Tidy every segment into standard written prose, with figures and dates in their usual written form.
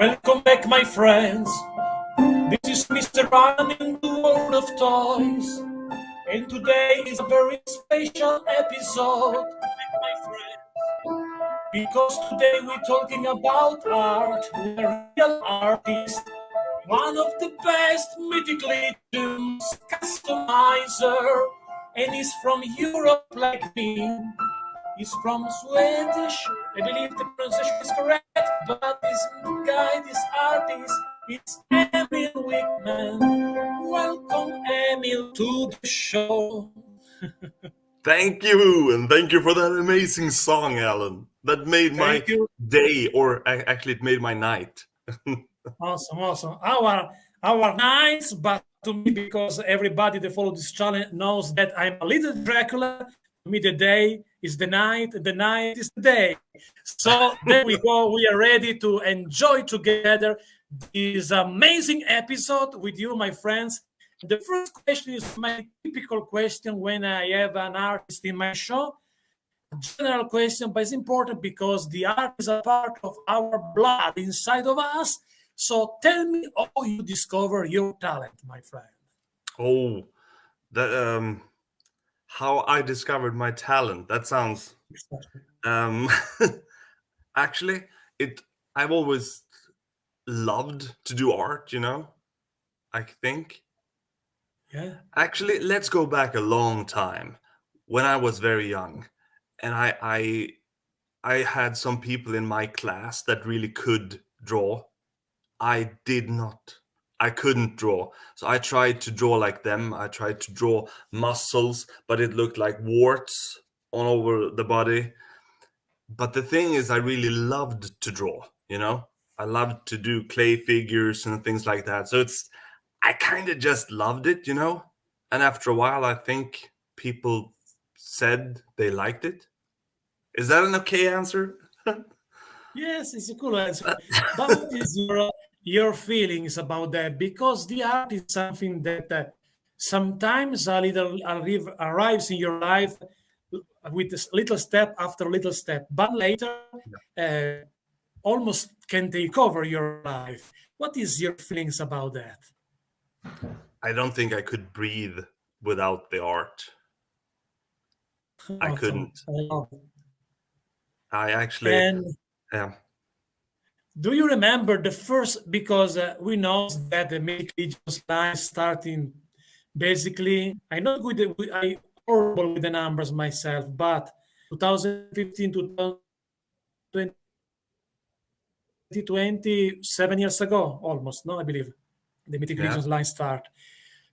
Welcome back, my friends. This is Mr. Ryan in the world of toys. And today is a very special episode, my friends. Because today we're talking about art, a real artist, one of the best Mythic Legends customizer, and he's from Europe like me. He's from Swedish. I believe the pronunciation is correct, but this guy, this artist, is Emil Wickman. Welcome, Emil, to the show. Thank you, and thank you for that amazing song, Alan. That made my day, or actually, it made my night. Awesome. Our nights, but to me, because everybody that follows this channel knows that I'm a little Dracula. To me, the day is the night is the day. So there we go. We are ready to enjoy together this amazing episode with you, my friends. The first question is my typical question when I have an artist in my show. A general question, but it's important because the art is a part of our blood inside of us. So tell me how you discover your talent, my friend. Oh, that how I discovered my talent. That sounds actually I've always loved to do art, I think. Yeah. Actually, let's go back a long time when I was very young, and I had some people in my class that really could draw. I did not. I couldn't draw. So I tried to draw like them. I tried to draw muscles, but it looked like warts all over the body. But the thing is, I really loved to draw, I loved to do clay figures and things like that. So I kind of just loved it, And after a while, I think people said they liked it. Is that an okay answer? Yes, it's a cool answer. But what is your feelings about that? Because the art is something that sometimes a little arrives in your life with a little step after little step, but later almost can take over your life. What is your feelings about that? I don't think I could breathe without the art. I couldn't. I actually, yeah. Do you remember the first, because we know that the Mythic Legends line starting basically, I know I horrible with the numbers myself, but 2015 to 2020, 7 years ago, almost, no, I believe, the Mythic Legends line start.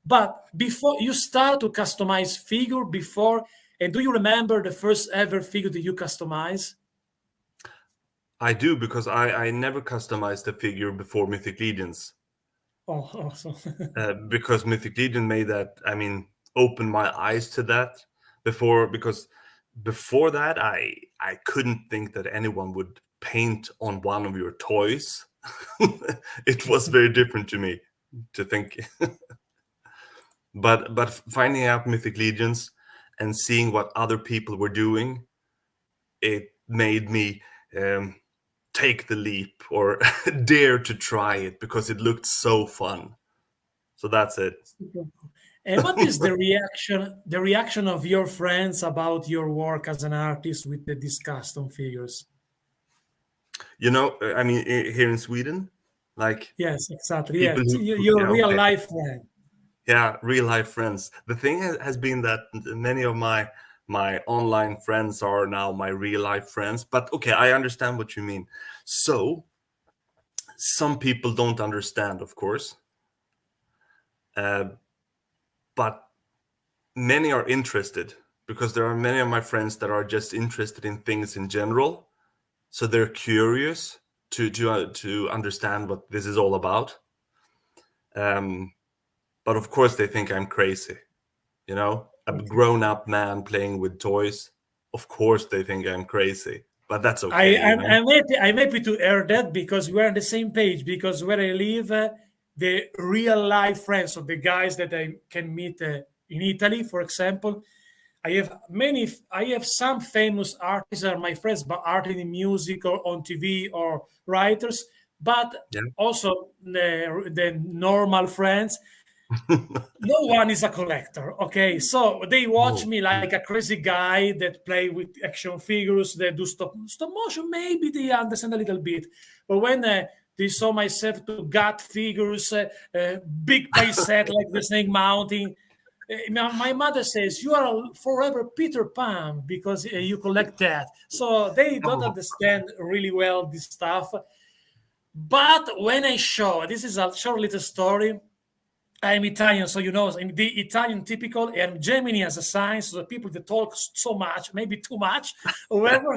But before you start to customize figure before, and do you remember the first ever figure that you customize? I do, because I never customized a figure before Mythic Legends. Oh, awesome. Because Mythic Legion made that, opened my eyes to that because before that, I couldn't think that anyone would paint on one of your toys. It was very different to me to think. But finding out Mythic Legions and seeing what other people were doing, it made me take the leap or dare to try it because it looked so fun. So that's it. And what is the reaction of your friends about your work as an artist with these custom figures? Here in Sweden, like, yes, exactly. People your real life friend. Yeah, real life friends. The thing has been that many of my online friends are now my real life friends. But okay, I understand what you mean. So some people don't understand, of course, but many are interested, because there are many of my friends that are just interested in things in general. So they're curious to understand what this is all about. But of course they think I'm crazy, a grown-up man playing with toys. Of course they think I'm crazy, but that's okay. I'm happy to hear that, because we're on the same page, because where I live, the real life friends, so the guys that I can meet in Italy, for example, I have some famous artists are my friends, but art in music or on TV or writers. but also the normal friends. No one is a collector, okay? So they watch me like a crazy guy that play with action figures, they do stop motion, maybe they understand a little bit. But when they saw myself to gut figures, big playset like the Snake Mountain, my mother says, you are forever Peter Pan because you collect that. So they don't understand really well this stuff. But when I show, this is a short little story, I'm Italian, so you know, I'm the Italian typical, and Gemini as a sign, so the people that talk so much, maybe too much, however,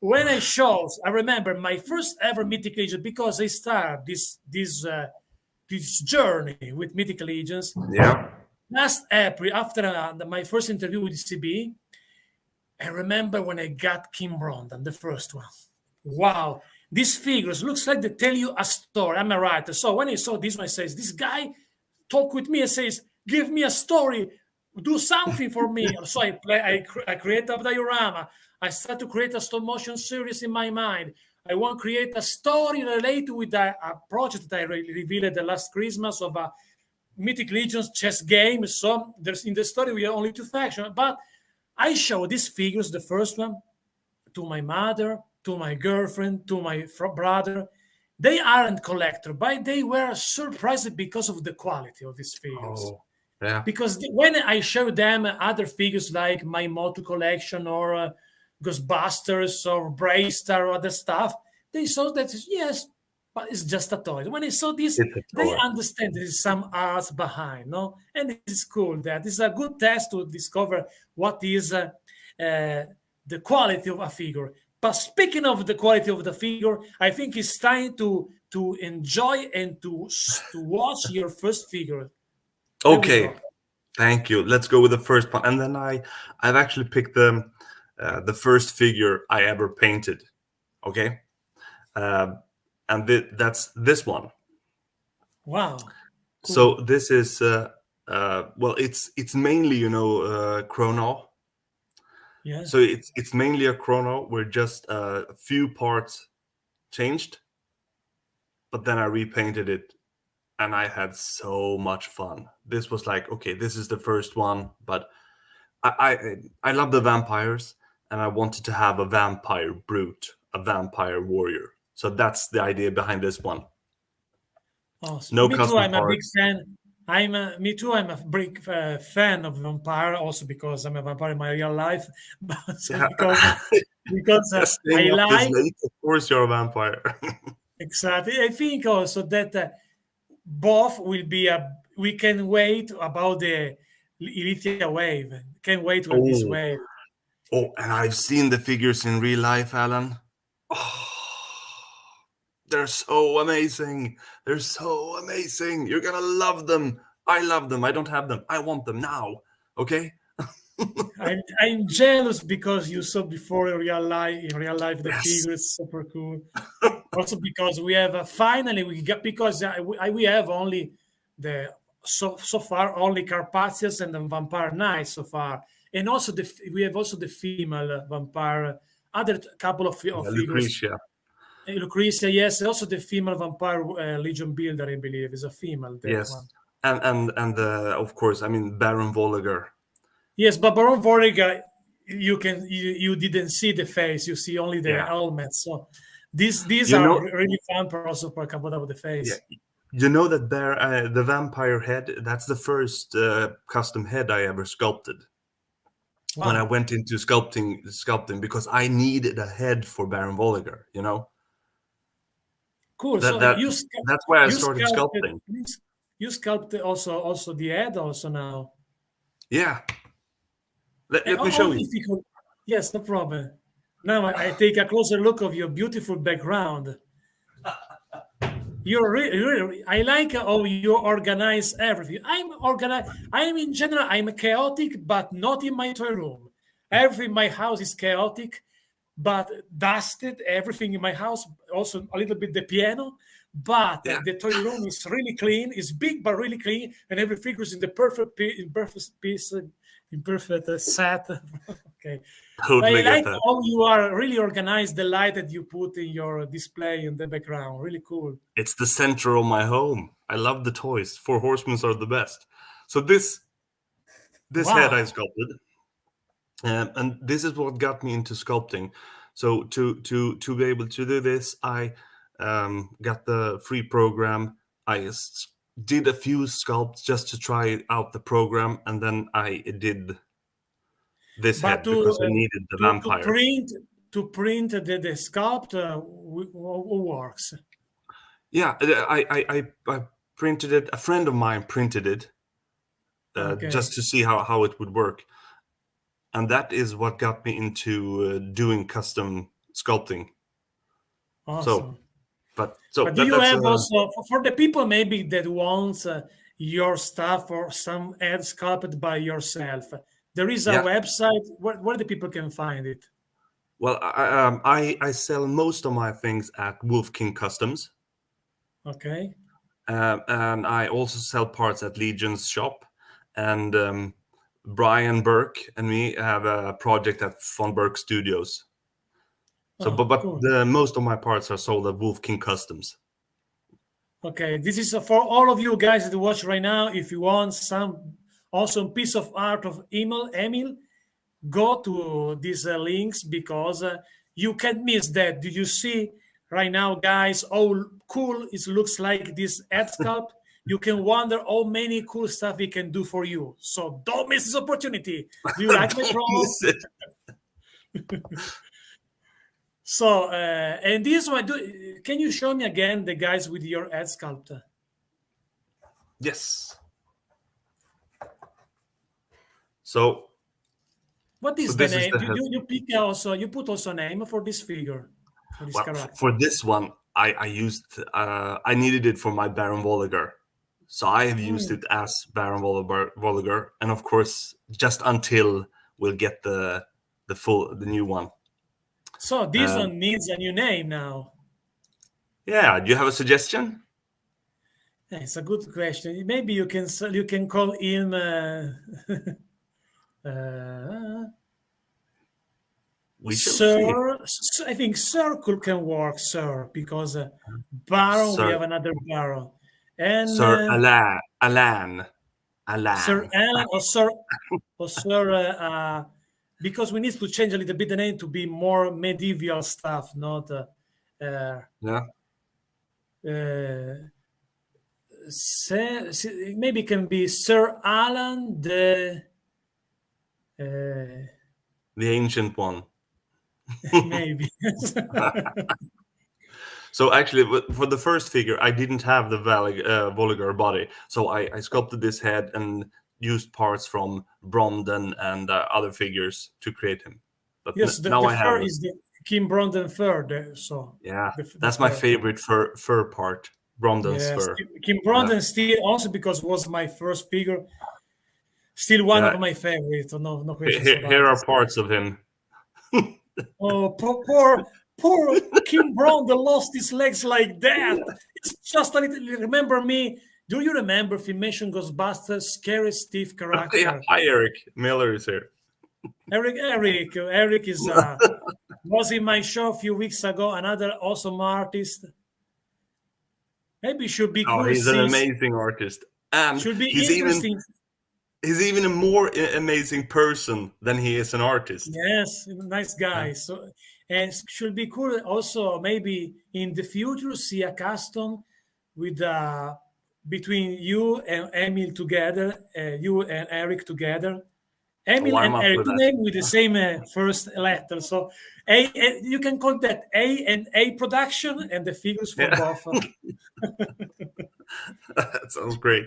when I show, I remember my first ever Mythic Legion, because I started this journey with Mythic Legions. Yeah. Last April, after my first interview with CB, I remember when I got Kim Brondon, the first one. Wow, these figures looks like they tell you a story. I'm a writer, so when I saw this one, I says, this guy talk with me and says, give me a story, do something for me. So I create a diorama. I start to create a stop motion series in my mind. I want to create a story related with a project that I revealed the last Christmas of a Mythic Legions chess game. So there's in the story we are only two factions, but I show these figures, the first one, to my mother, to my girlfriend, to my brother. They aren't collector, but they were surprised because of the quality of these figures. Oh, yeah. Because when I show them other figures like my Motu collection or Ghostbusters or Braystar or other stuff, they saw that, yes, but it's just a toy. When I saw this, they understand there is some art behind, no? And it's cool. That is a good test to discover what is the quality of a figure. But speaking of the quality of the figure, I think it's time to enjoy and to watch your first figure. Okay, thank you. Let's go with the first one, and then I've actually picked the first figure I ever painted. Okay, and that's this one. Wow. Cool. So this is well, it's mainly chrono. Yeah. So it's mainly a chrono where just a few parts changed, but then I repainted it, and I had so much fun. This was like, okay, this is the first one, but I love the vampires, and I wanted to have a vampire brute, a vampire warrior. So that's the idea behind this one. Awesome. No Me custom too. I'm parts. a big fan. Me too. I'm a big fan of vampire, also because I'm a vampire in my real life. But because I like. Of course, you're a vampire. Exactly. I think also that both will be we can wait about the Ilithia wave. Can't wait with this wave. Oh, and I've seen the figures in real life, Alan. Oh, they're so amazing. They're so amazing. You're gonna love them. I love them. I don't have them. I want them now. Okay. I'm jealous because you saw before in real life. In real life, the figures super cool. Also because we have finally we got because we have only the so far only Carpathians and the Vampire Knights so far, and also we have also the female vampire, other couple of figures. Lucretia, yes, also the female vampire Legion Builder, I believe, is a female. That one. And of course, I mean Baron Voligar. Yes, but Baron Voligar, you didn't see the face, you see only the helmet. So these are really fun also for about the face. Yeah. You know that the vampire head, that's the first custom head I ever sculpted. Wow. When I went into sculpting because I needed a head for Baron Voligar, you know. Cool. That's why I started sculpting. You sculpted also the head also now. Yeah. Let me show you. Yes, no problem. Now I take a closer look of your beautiful background. You're really, I like how you organize everything. I'm organized. I'm in general, I'm chaotic, but not in my toy room. Everything in my house is chaotic, but dusted. Everything in my house, also a little bit the piano, but the toy room is really clean. It's big but really clean, and every figure is in the perfect piece. in perfect set. Okay. I Totally get like that. how you are really organized, the light that you put in your display in the background. Really cool. It's the center of my home. I love the toys. Four Horsemen are the best. So this head I Wow. sculpted, and this is what got me into sculpting. So to be able to do this, I got the free program. Did a few sculpts just to try out the program, and then I did this But head because I needed the to vampire. print the sculpt who works. Yeah, I printed it. A friend of mine printed it Okay. just to see how it would work, and that is what got me into doing custom sculpting. So, Awesome. so But do that you that's have also for the people maybe that wants your stuff or some ad sculpted by yourself? There is a yeah. website where the people can find it. Well, I sell most of my things at Wolf King Customs, Okay. and I also sell parts at Legion's shop, and Brian Burke and me have a project at Von Burke Studios. So, but Oh, but cool. the most of my parts are sold at Wolf King Customs. Okay, this is for all of you guys that watch right now. If you want some awesome piece of art of Emil, go to these links because you can't miss that. Do you see right now, guys, how cool it looks like this ad sculpt? You can wonder how many cool stuff we can do for you. So don't miss this opportunity. Do you like my Don't promo? miss it. So, and this one, can you show me again the guys with your ad sculpt? Yes. So What so is the this is name? the head. You pick also you put also a name for this figure, for this Well, character. for this one, I used I needed it for my Baron Voligar, so I have used Mm. it as Baron Voligar, and of course, just until we'll get the new one. So this Um, one needs a new name now. yeah, do you have a suggestion? It's a good question. Maybe you can call him. We shall see. Sir, I think Circle can work, Sir, because Baron, we Sir have another Baron. And Sir Alan. Sir Alan or Sir, because we need to change a little bit the name to be more medieval stuff, not uh, Yeah, uh, maybe it can be Sir Alan the uh, the ancient one. maybe. So actually, for the first figure, I didn't have the Voligar body, so I sculpted this head and used parts from Bromden and other figures to create him. But Yes, now the I have fur him. is the Kim Brondon fur. So Yeah, the that's my fur. favorite fur part, Bromden's Yes, fur. Kim Yeah, Brondon still also because it was my first figure. Still one yeah. of my favorites. No questions about Here it. are parts of him. Oh, poor Kim Brondon lost his legs like that. It's just a little. Remember me? Do you remember if you mentioned Ghostbusters, scary Steve Yeah, character? hi Eric Miller is here. Eric is was in my show a few weeks ago. Another awesome artist. Maybe it should be Oh, cool he's an since amazing artist, and should be interesting. he's even a more amazing person than he is an artist. Yes, nice Yeah. guy. So and should be cool also maybe in the future see a custom with between you and Emil together, you and Eric together. Oh, Emil I'm and up Eric, for two that. names with the same first letter. So you can call that A and A production and the figures for Yeah, both. that sounds great.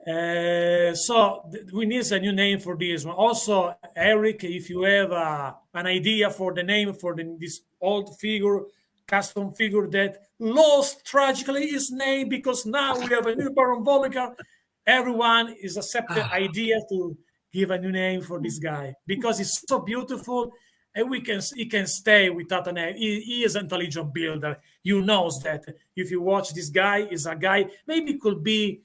So we need a new name for this one. Also, Eric, if you have an idea for the name for this old figure, custom figure that lost tragically his name because now we have a new Baron Volliger, everyone is accepted idea to give a new name for this guy because he's so beautiful and he can stay without a name. He is an intelligent builder. You knows that if you watch this guy, is a guy maybe could be.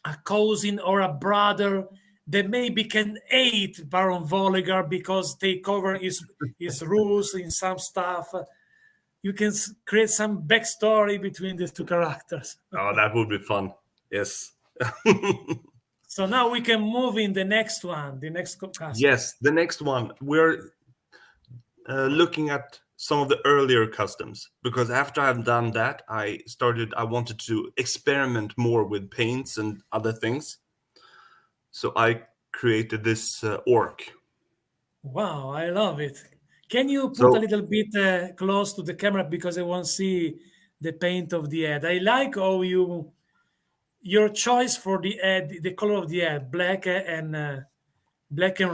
A cousin or a brother they maybe can hate Baron Voligar because they cover his rules in some stuff. You can create some backstory between these two characters. Oh, that would be fun. Yes. So now we can move in the next one, the next custom. Yes, the next one we're looking at some of the earlier customs, because after I've done that, I wanted to experiment more with paints and other things. So I created this orc. Wow, I love it. Can you put a So little bit close to the camera because I want to see the paint of the head? I like how your choice for the head, the color of the head, black and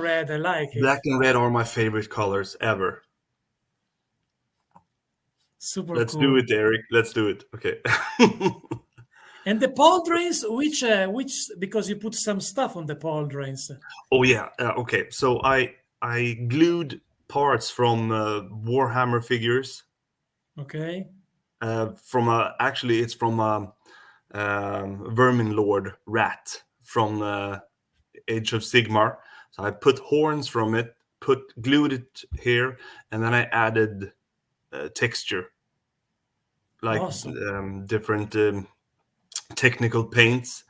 red. I like it. black and red are my favorite colors ever. Super Let's do cool. it, Eric. Let's do it. Okay. And the pauldrons, which because you put some stuff on the pauldrons. Oh yeah. Okay. So I glued parts from Warhammer figures. Okay. From actually it's from Vermin Lord rat from Age of Sigmar. So I put horns from it, glued it here, and then I added texture, like Awesome. different technical paints.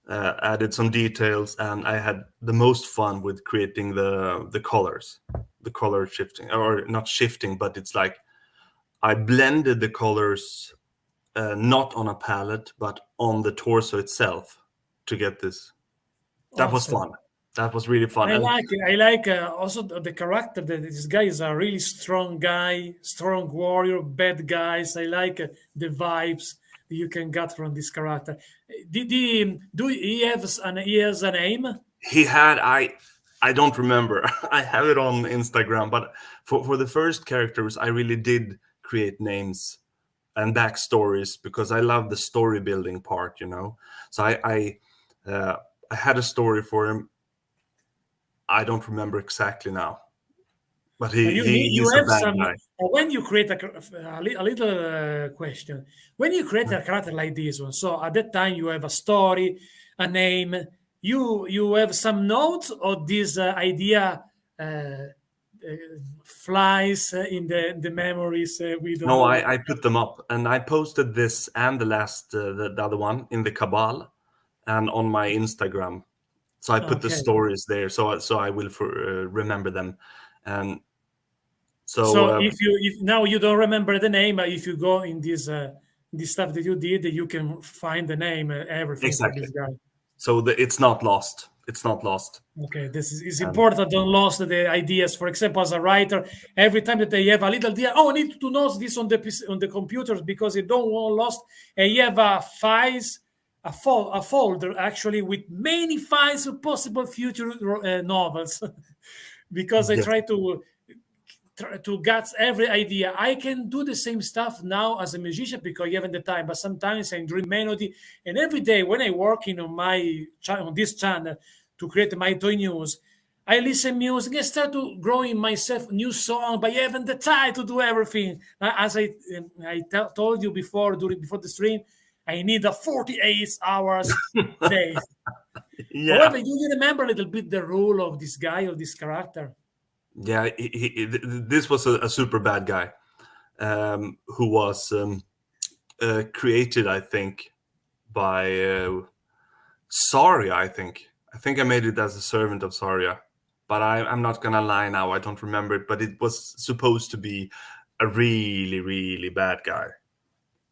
Added some details, and I had the most fun with creating the colors, the color shifting, or not shifting, but it's like I blended the colors not on a palette, but on the torso itself to get this. That was Awesome. fun. That was really fun. I And like it. I like also the character that this guy is a really strong guy, strong warrior, bad guys. I like the vibes that you can get from this character. Do he has a name? he had I don't remember. I have it on Instagram, but for the first characters, I really did create names and backstories because I love the story building part, you know. So I had a story for him. I don't remember exactly now, but You he's a have bad some guy. when you create a little question. When you create a character like this one, so at that time you have a story, a name. You have some notes or this idea flies in the memories. We don't No, know. I put them up, and I posted this and the last the other one in the Cabal and on my Instagram. So I put the Okay. stories there, so I will remember them. And so So if now you don't remember the name, but if you go in this stuff that you did, you can find the name, everything for exactly. this guy. So it's not lost. It's not lost. Okay, this is And important. Don't lose the ideas. For example, as a writer, every time that I have a little idea, oh, I need to know this on the on the computers because I don't want lost. And you have a files, a folder actually with many files of possible future novels, because I yes, try to get every idea. I can do the same stuff now as a musician because I haven't the time, but sometimes I dream melody. And every day when I working on my on this channel to create my toy news, I listen music and start to growing myself new song, but I haven't the time to do everything. As I told you before before the stream, I need a 48 hours day. yeah, However, do you remember a little bit the rule of this guy or this character? yeah. This was a super bad guy who was created, I think, by Saria. I think I made it as a servant of Saria, but I'm not gonna lie now. I don't remember it, but it was supposed to be a really, really bad guy.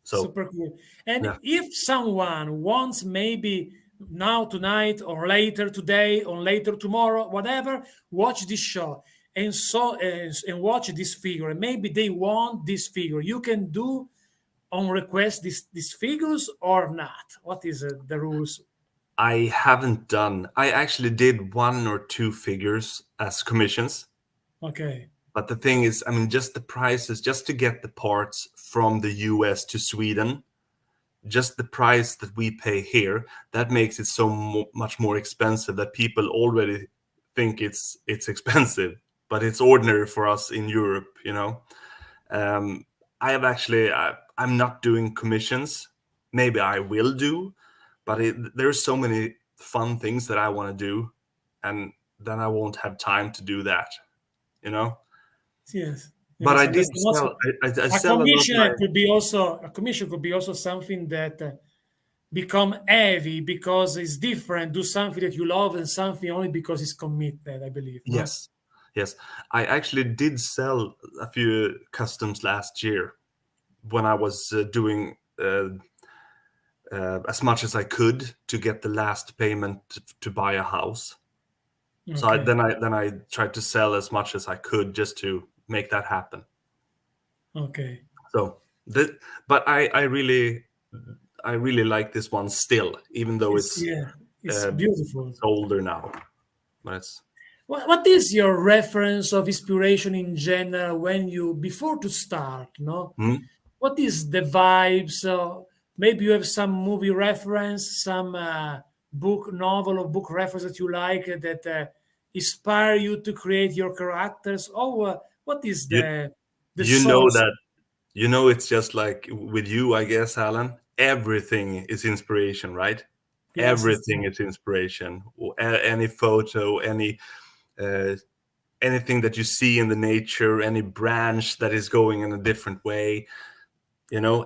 So Super cool. And yeah, if someone wants maybe now tonight or later today or later tomorrow, whatever, watch this show and and watch this figure. And maybe they want this figure. You can do on request these figures or not. What is the rules? I haven't done. I actually did one or two figures as commissions. Okay. But the thing is, I mean, just the prices, just to get the parts from the US to Sweden, just the price that we pay here, that makes it so much more expensive that people already think it's expensive, but it's ordinary for us in Europe, you know. Um, I have actually, I'm not doing commissions. Maybe I will do, but there's so many fun things that I want to do. and then I won't have time to do that, you know. Yes, But yes, I and did that's sell. also I a sell a lot. commission could be also something that become heavy because it's different. Do something that you love and something only because it's committed. I believe. No. Yes, yes. I actually did sell a few customs last year when I was doing as much as I could to get the last payment to buy a house. So Okay. then I tried to sell as much as I could just to make that happen. Okay. So the, but I really like this one still, even though It's uh, beautiful. it's older now. But it's What is your reference of inspiration in general when you before to start? No, hmm? what is the vibes? Maybe you have some movie reference, some book, novel, or book reference that you like that inspire you to create your characters. Or what is you the you know source? that you know it's just like with you, I guess, Alan. Everything is inspiration, right? Yes, it's Everything true. is inspiration. Any photo, uh, anything that you see in the nature, any branch that is going in a different way,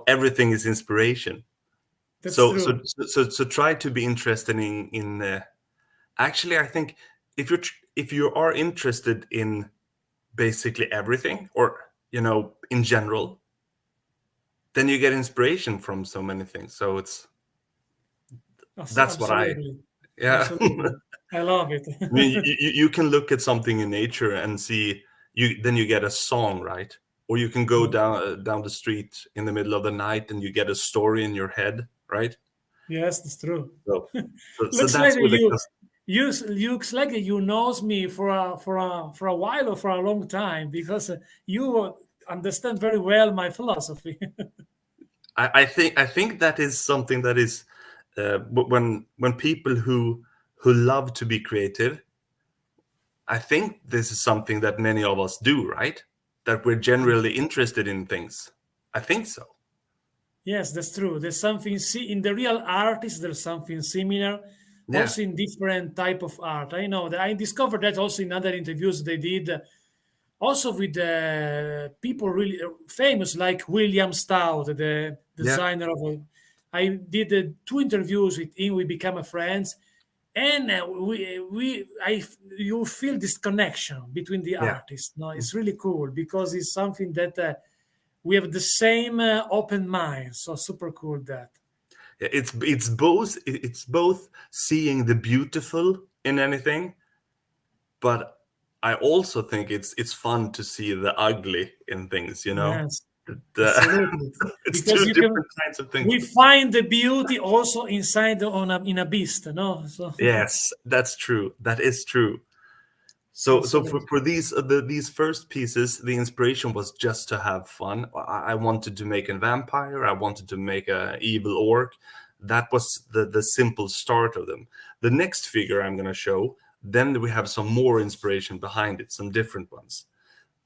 everything is inspiration. That's true. So try to be interested in actually, I think if you are interested in basically everything, or in general, then you get inspiration from so many things. So that's what I Absolutely, yeah. absolutely. I love it. I mean, you can look at something in nature and see then you get a song, right? Or you can go down the street in the middle of the night and you get a story in your head, right? Yes, that's true. So so Looks like that's with the you looks like you knows me for a while or for a long time because you understand very well my philosophy. I think that is something that is when people who love to be creative. I think this is something that many of us do, right? That we're generally interested in things. I think so. Yes, that's true. There's something in the real artist. There's something similar, Yeah, also in different type of art. I know that I discovered that also in other interviews they did, also with people really famous like William Stout, the yeah, designer of. I did two interviews with him. We became friends, and you feel this connection between the yeah. artists. No, it's really cool because it's something that we have the same open mind. So super cool that. It's both seeing the beautiful in anything, but I also think it's fun to see the ugly in things. Yes, The, absolutely. it's Because two you can, different kinds of things. we find the beauty also inside in a beast, no? So Yes, that's true. That is true. So absolutely. for these first pieces, the inspiration was just to have fun. I wanted to make a vampire. I wanted to make a evil orc. That was the simple start of them. The next figure I'm going to show, then we have some more inspiration behind it, some different ones,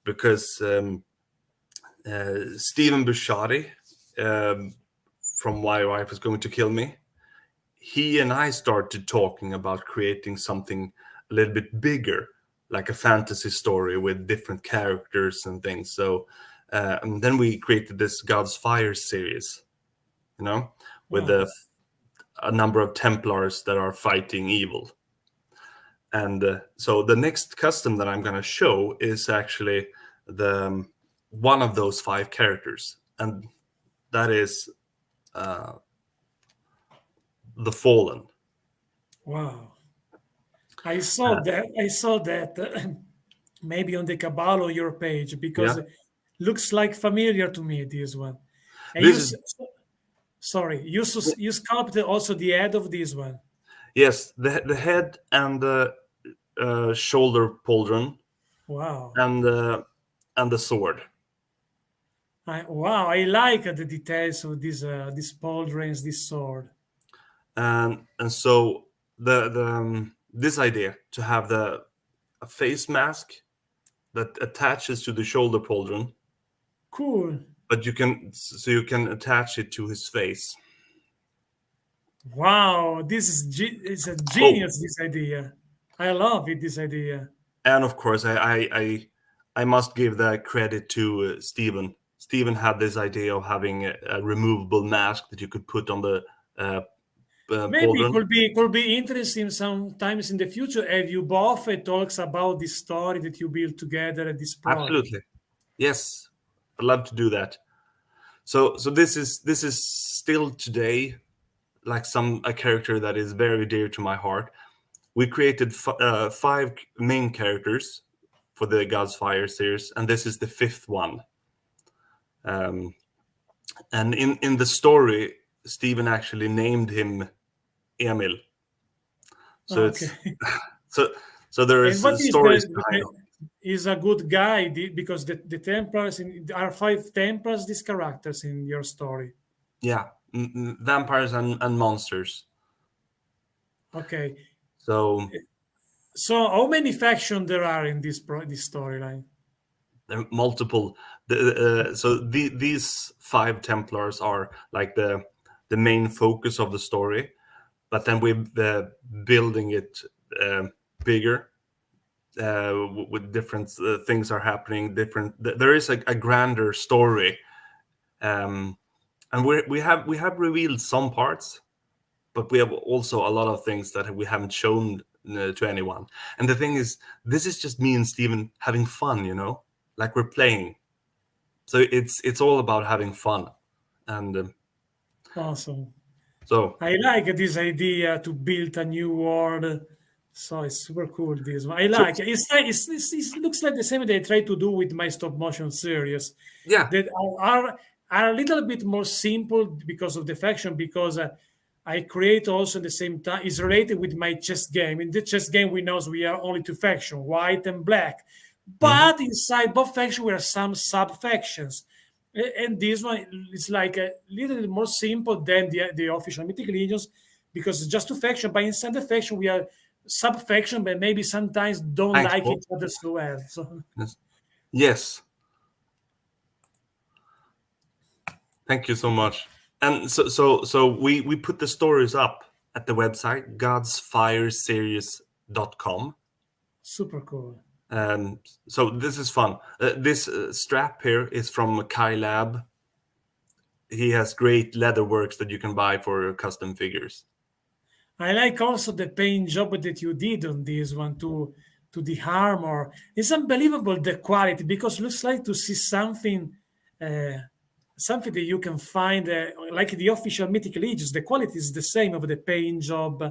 because Stephen Bouchard, um, from Why Wife Is Going to Kill Me, he and I started talking about creating something a little bit bigger, like a fantasy story with different characters and things. So, and then we created this God's Fire series, with Wow. a number of Templars that are fighting evil. And so the next custom that I'm going to show is actually the one of those five characters, and that is the Fallen. Wow. I saw that maybe on the Caballo your page because Yeah, it looks like familiar to me this one. And this is sorry, you sculpted also the head of this one. yes, the head and the shoulder pauldron Wow. and the sword. Wow, I like the details of these pauldrons, this sword. And so the this idea to have the a face mask that attaches to the shoulder pauldron, Cool. but you can attach it to his face. Wow, this is it's a Oh, genius this idea. I love it, this idea. And of course, I must give that credit to Stephen. Stephen had this idea of having a removable mask that you could put on the Maybe pauldron. could be interesting sometimes in the future if you both talks about the story that you built together at this project. Absolutely, yes, I'd love to do that. So this is still today like a character that is very dear to my heart. We created 5 main characters for the God's Fire series, and this is the 5th one. And in the story, Stephen actually named him Emil. So Okay. it's so there And is what is stories behind it. is a good guy because the Templars are 5 Templars, these characters in your story. Yeah, vampires and monsters. Okay. So So how many factions there are in this storyline? there are multiple. These 5 Templars are like the main focus of the story, but then we're building it bigger. With different things are happening. There is a grander story, and we have revealed some parts, but we have also a lot of things that we haven't shown to anyone. And the thing is, this is just me and Steven having fun, like we're playing. So it's all about having fun, and Awesome. so I like this idea to build a new world. So it's super cool. This one I so like. It looks like the same that I try to do with my stop motion series. yeah. That are a little bit more simple because of the faction. Because I create also at the same time is related with my chess game. In the chess game, we know we are only 2 factions, white and black. Mhm. But inside both factions, there are some sub factions. And this one is like a little bit more simple than the official Mythic Legions because it's just 2 factions. But inside the faction, we are sub faction, but maybe sometimes don't Thanks, like Paul. each other so well. So Yes. Thank you so much. And so we put the stories up at the website godsfireseries.com. super cool. So this is fun. This strap here is from Kai Lab. He has great leather works that you can buy for custom figures. I like also the paint job that you did on this one to the armor. It's unbelievable the quality because it looks like to see uh, something that you can find like the official Mythic Legions. The quality is the same of the paint job.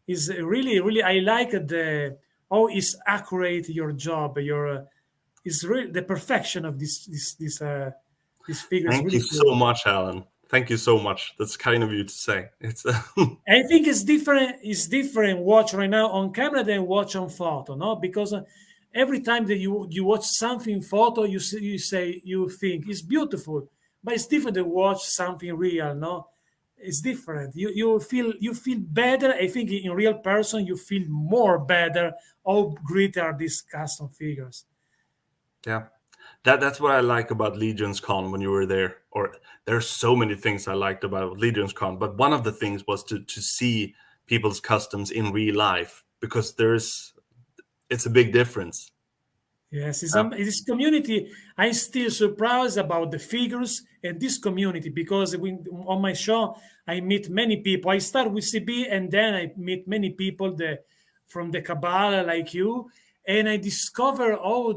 Is really I like the how is accurate your job. Your is really the perfection of this figure is Thank you really so cool. much, Alan. Thank you so much. That's kind of you to say. It's I think it's different. It's different watch right now on camera than watch on photo, no? Because every time that you watch something photo, you think it's beautiful, but it's different to watch something real, no? It's different. You feel better. I think in real person you feel more better. How great are these custom figures? yeah. That's what I like about Legions Con when you were there. Or there are so many things I liked about Legions Con, but one of the things was to see people's customs in real life because it's a big difference. Yes, Yeah. this community. I'm still surprised about the figures and this community because on my show I meet many people. I start with CB and then I meet many people from the Kabbalah like you, and I discover how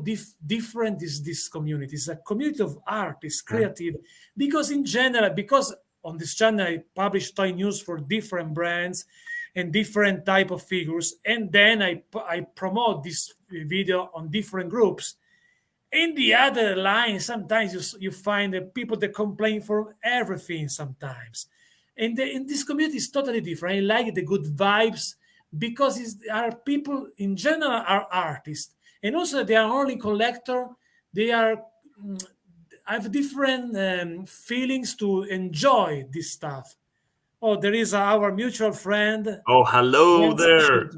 different is this community. It's a community of artists, Yeah. creative. Because in general, because on this channel I publish toy news for different brands and different type of figures, and then I promote this video on different groups. In the other line, sometimes you find people that complain for everything sometimes. And in this community is totally different. I like the good vibes because are people in general are artists, and also they are only collector. They are have different feelings to enjoy this stuff. Oh, there is our mutual friend. Oh, hello Yes, there. he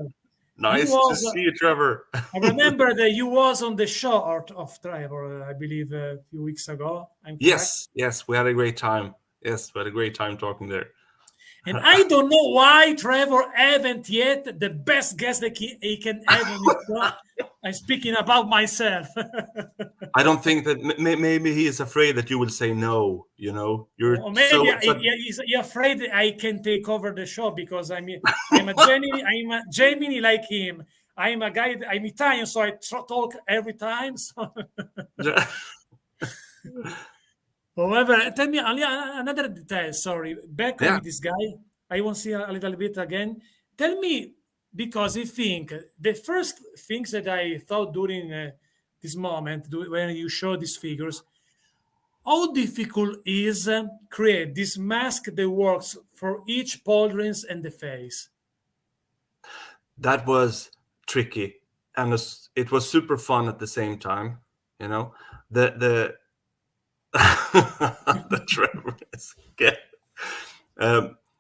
Nice to was. see you, Trevor. I remember that you was on the show of Trevor, I believe, a few weeks ago. I'm correct. Yes, we had a great time. Yes, we had a great time talking there. And I don't know why Trevor haven't yet the best guest that he can have on his show. I'm speaking about myself. I don't think that maybe he is afraid that you will say no. You know, you're Or maybe so. he's afraid I can take over the show because I'm a Gemini like him. I'm a guy. I'm Italian, so I talk every time. So. However, tell me another detail. Sorry, back Yeah. with this guy. I want to see a little bit again. Tell me, because I think the first things that I thought during this moment, when you show these figures, how difficult is create this mask that works for each pauldrons and the face? That was tricky, and it was super fun at the same time. You know, the the Trevor is good.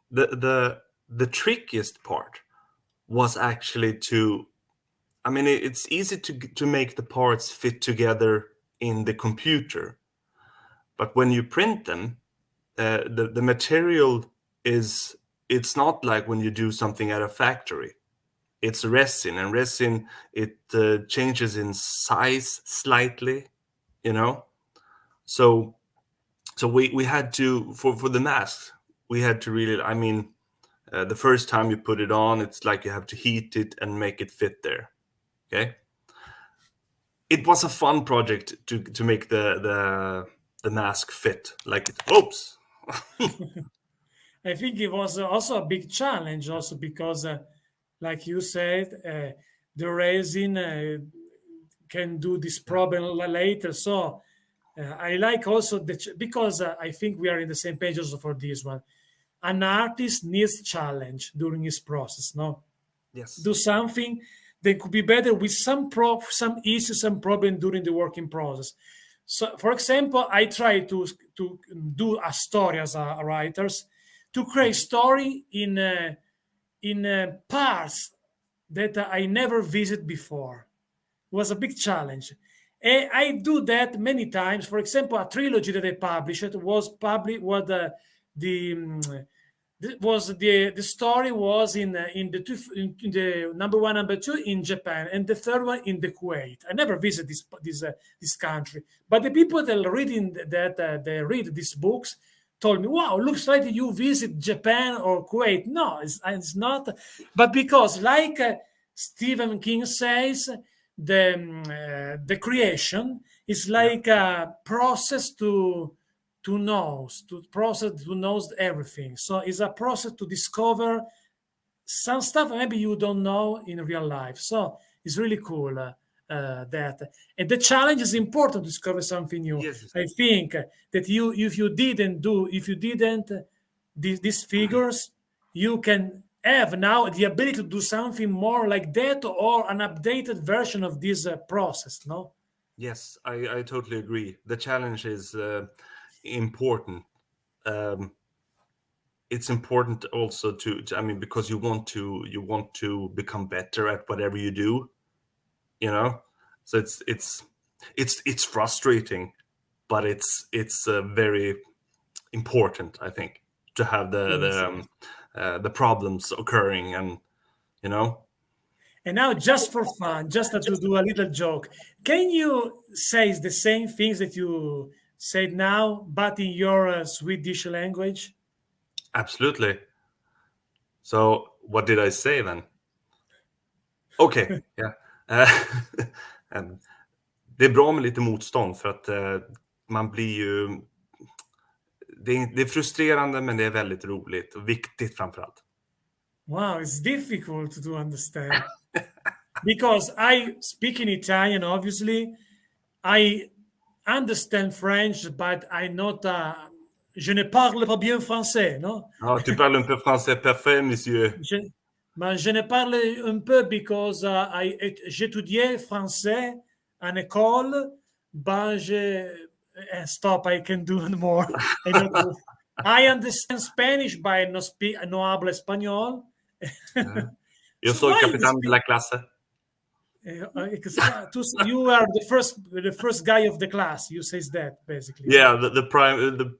The trickiest part was actually to. I mean, it's easy to make the parts fit together in the computer, but when you print them, the material it's not like when you do something at a factory. It's resin, and resin it changes in size slightly, you know. So we had to for the masks we had to really. I mean, the first time you put it on, it's like you have to heat it and make it fit there. Okay. It was a fun project to make the mask fit like it. Oops. I think it was also a big challenge, also because, like you said, the resin can do this problem later. So I like also because I think we are in the same page also for this one. An artist needs challenge during his process. No, Yes. do something that could be better with some issues, some problem during the working process. So, for example, I try to do a story as a writers to create story in parts that I never visited before. It was a big challenge. And I do that many times. For example, a trilogy that I published was published what the was the story was in the number one, number two in Japan, and the third one in the Kuwait. I never visited this country, but the people that reading that they read these books told me, "Wow, looks like you visit Japan or Kuwait." No, it's not, but because like Stephen King says, the creation is like a process to knows everything. So it's a process to discover some stuff maybe you don't know in real life. So it's really cool that, and the challenge is important to discover something new. Yes. I think that if you didn't these figures, you can have now the ability to do something more like that or an updated version of this process. No. Yes, I totally agree. The challenge is important. It's important also I mean, because you want to become better at whatever you do, you know. So it's frustrating, but it's very important, I think, to have the problems occurring, and you know. And now, just for fun, just to do a little joke, can you say the same things that you said now, but in your Swedish language? Absolutely. So what did I say then? Okej, ja. Det är bra med lite motstånd för att man blir ju... Det är frustrerande, men det är väldigt roligt och viktigt framförallt. Wow, it's difficult to understand. Because I speak in Italian, obviously. I understand French, but I not... je ne parle pas bien français, no? Ah, tu parles un peu français parfait, monsieur. Je ne parle un peu because j'étudiais français en école, but stop, I can do more. I understand Spanish, but no hablo español. Yo soy capitán de la clase. You are the first guy of the class. You says that basically. Yeah, the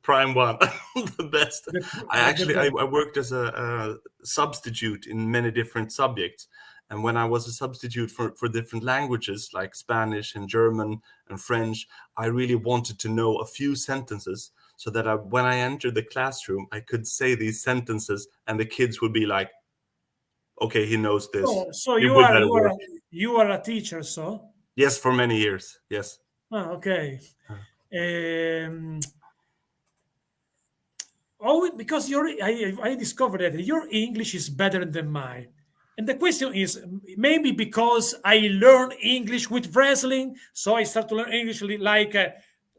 prime one, the best. The, I the actually I, best. I worked as a substitute in many different subjects, and when I was a substitute for different languages like Spanish and German and French, I really wanted to know a few sentences so that when I entered the classroom, I could say these sentences, and the kids would be like, "Okay, he knows this. So We better you are work." you are a teacher. So Yes, for many years. Yes. okay. Um, oh, because I discovered that your English is better than mine. And the question is maybe because I learn English with wrestling, so I start to learn English like,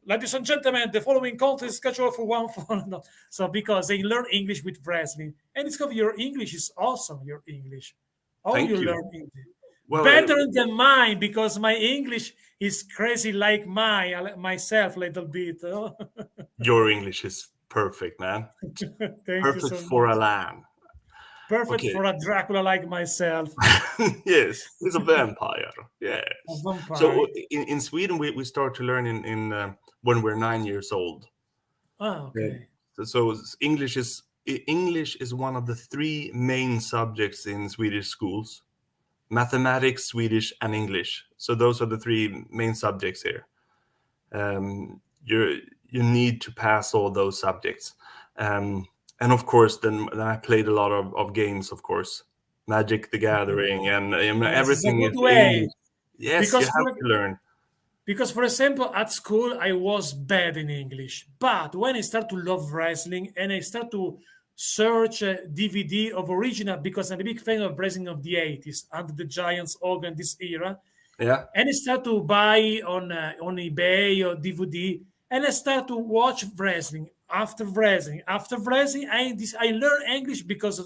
ladies and gentlemen, the following contest is scheduled for one for no. So because they learn English with wrestling, and discover your English is awesome. Your English, how you Thank you. learn English Well, better than mine because my English is crazy like myself a little bit. your English is perfect, man. Thank you Perfect so for a much. LAN. Perfect Okay. for a Dracula like myself, Yes, he's a vampire. a Yes. So vampire. in Sweden, we start to learn when we're 9 years old. Ah, Okay. okay. So English is one of the three main subjects in Swedish schools: mathematics, Swedish, and English. So those are the three main subjects here. You need to pass all those subjects, and of course, then I played a lot of games. Of course, Magic the Gathering, and Yes, it's a everything good is way English. Yes, you because have to learn. for example, at school I was bad in English, but when I start to love wrestling and I start to search DVD of original because I'm a big fan of wrestling of the 80s and the Giants organ this era, Yeah, and I start to buy on eBay or DVD, and I start to watch wrestling after wrestling after wrestling. I learn English because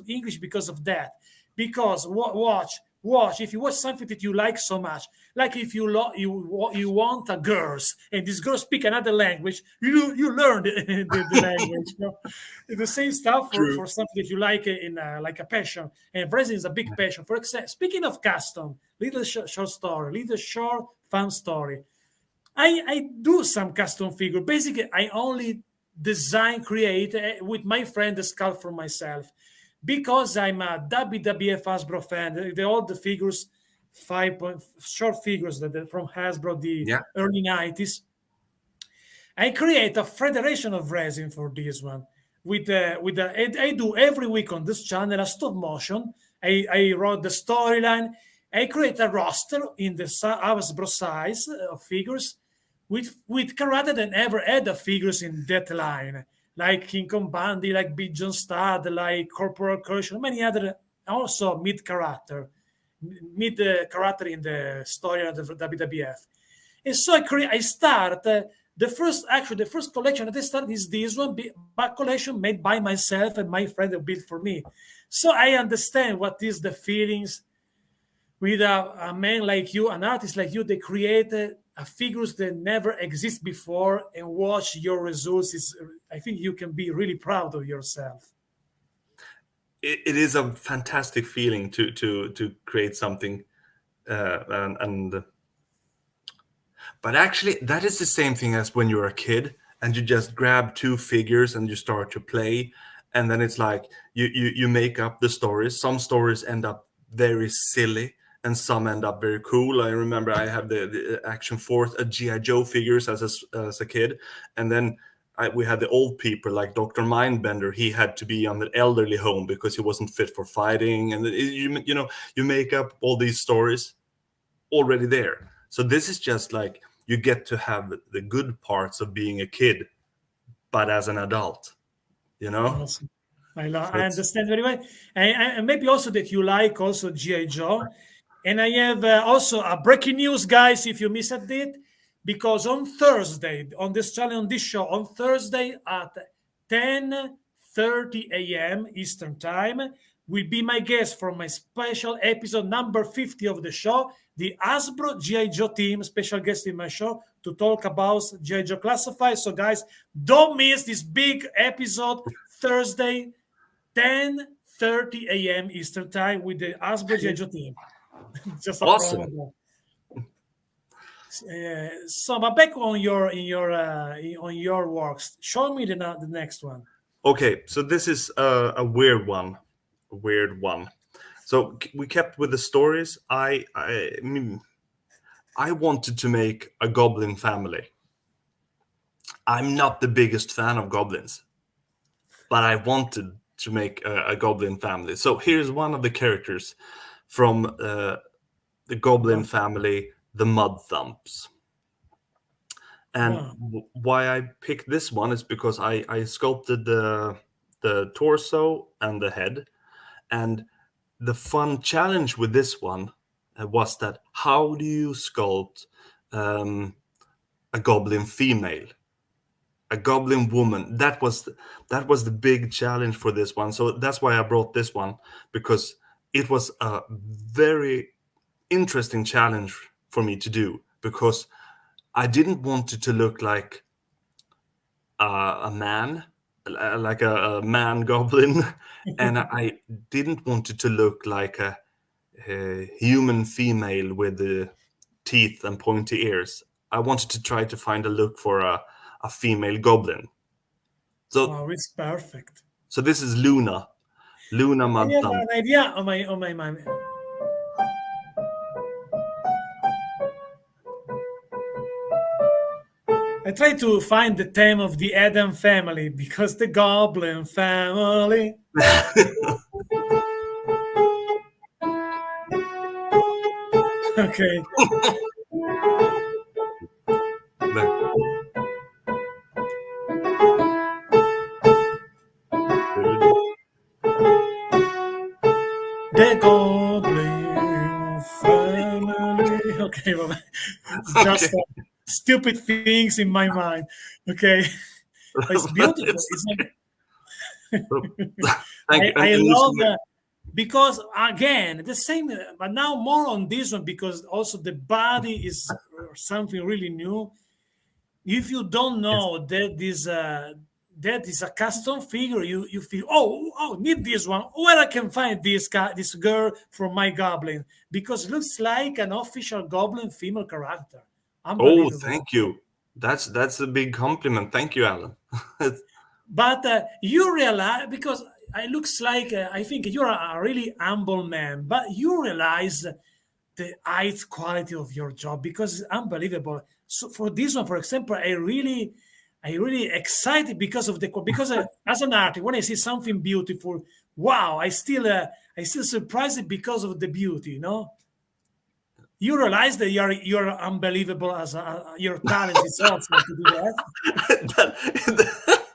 of that. Because watch if you watch something that you like so much, like if you want a girls and this girl speak another language, you learn the language. You know? The same stuff true. for something that you like in like a passion. And wrestling is a big passion. For example, speaking of custom, little short story, little short fun story. I do some custom figure. Basically, I only design, create with my friend, the sculpt for myself. Because I'm a WWF Hasbro fan, all the figures, short figures from Hasbro, the Yeah. early 90s. I create a federation of resin for this one. I do every week on this channel a stop motion. I wrote the storyline. I create a roster in the Hasbro size of figures with karate that never had the figures in that line, like King Kong Bundy, like Big John Studd, like Corporal Crush, many other also mid character in the story of the WWF. And so I start the first collection that I start is this one, but collection made by myself and my friend that built for me. So I understand what is the feelings with a man like you, an artist like you, they created a figures that never exist before and watch your results. I think you can be really proud of yourself. It is a fantastic feeling to create something, and but actually, that is the same thing as when you're a kid and you just grab two figures and you start to play, and then it's like you make up the stories. Some stories end up very silly, and some end up very cool. I remember I had the Action Force, GI Joe figures as a kid, and then we had the old people like Dr. Mindbender. He had to be on the elderly home because he wasn't fit for fighting, and you make up all these stories already there. So this is just like you get to have the good parts of being a kid, but as an adult, you know? Awesome. So I it's understand very well. And maybe also that you like also G.I. Joe. And I have also a breaking news, guys, if you missed it, because on Thursday, on this channel, on this show, on Thursday at 10:30 a.m. Eastern Time, will be my guest for my special episode number 50 of the show, the Hasbro G.I. Joe team, special guest in my show to talk about G.I. Joe Classified. So, guys, don't miss this big episode Thursday, 10:30 a.m. Eastern Time with the Hasbro G.I. Joe team. Just a awesome. promo. So, but back on on your works, show me the next one. Okay, so this is a weird one. A weird one. So we kept with the stories. I wanted to make a goblin family. I'm not the biggest fan of goblins, but I wanted to make a goblin family. So here's one of the characters from the goblin Wow. family, the Mud Thumps. And Wow. why I picked this one is because I sculpted the torso and the head, and the fun challenge with this one was that how do you sculpt a goblin female, a goblin woman? That was the big challenge for this one. So that's why I brought this one, because it was a very interesting challenge for me to do, because I didn't want it to look like a man, like a man goblin, and I didn't want it to look like a human female with the teeth and pointy ears. I wanted to try to find a look for a female goblin. So Wow, it's perfect. so this is Luna, Luna I have Mudthump. an idea on my mind. I try to find the theme of the Adam family because the Goblin family. Okay. The Goblin family. Okay, well, it's Okay. just stupid things in my mind. Okay, but it's beautiful. It's It's okay. Thank you. I And love listen, because again the same, but now more on this one because also the body is something really new. If you don't yes. know that is a custom figure, you feel need this one. Where I can find this girl from my goblin because it looks like an official goblin female character. Oh, Unbelievable. thank you. That's a big compliment. Thank you, Alan. But you realize because it looks like I think you're a really humble man, but you realize the high quality of your job because it's unbelievable. So for this one, for example, I really excited because of the because as an artist, when I see something beautiful, wow, I still surprised because of the beauty. You know, you realize that you're unbelievable as your talent is also to do that. that,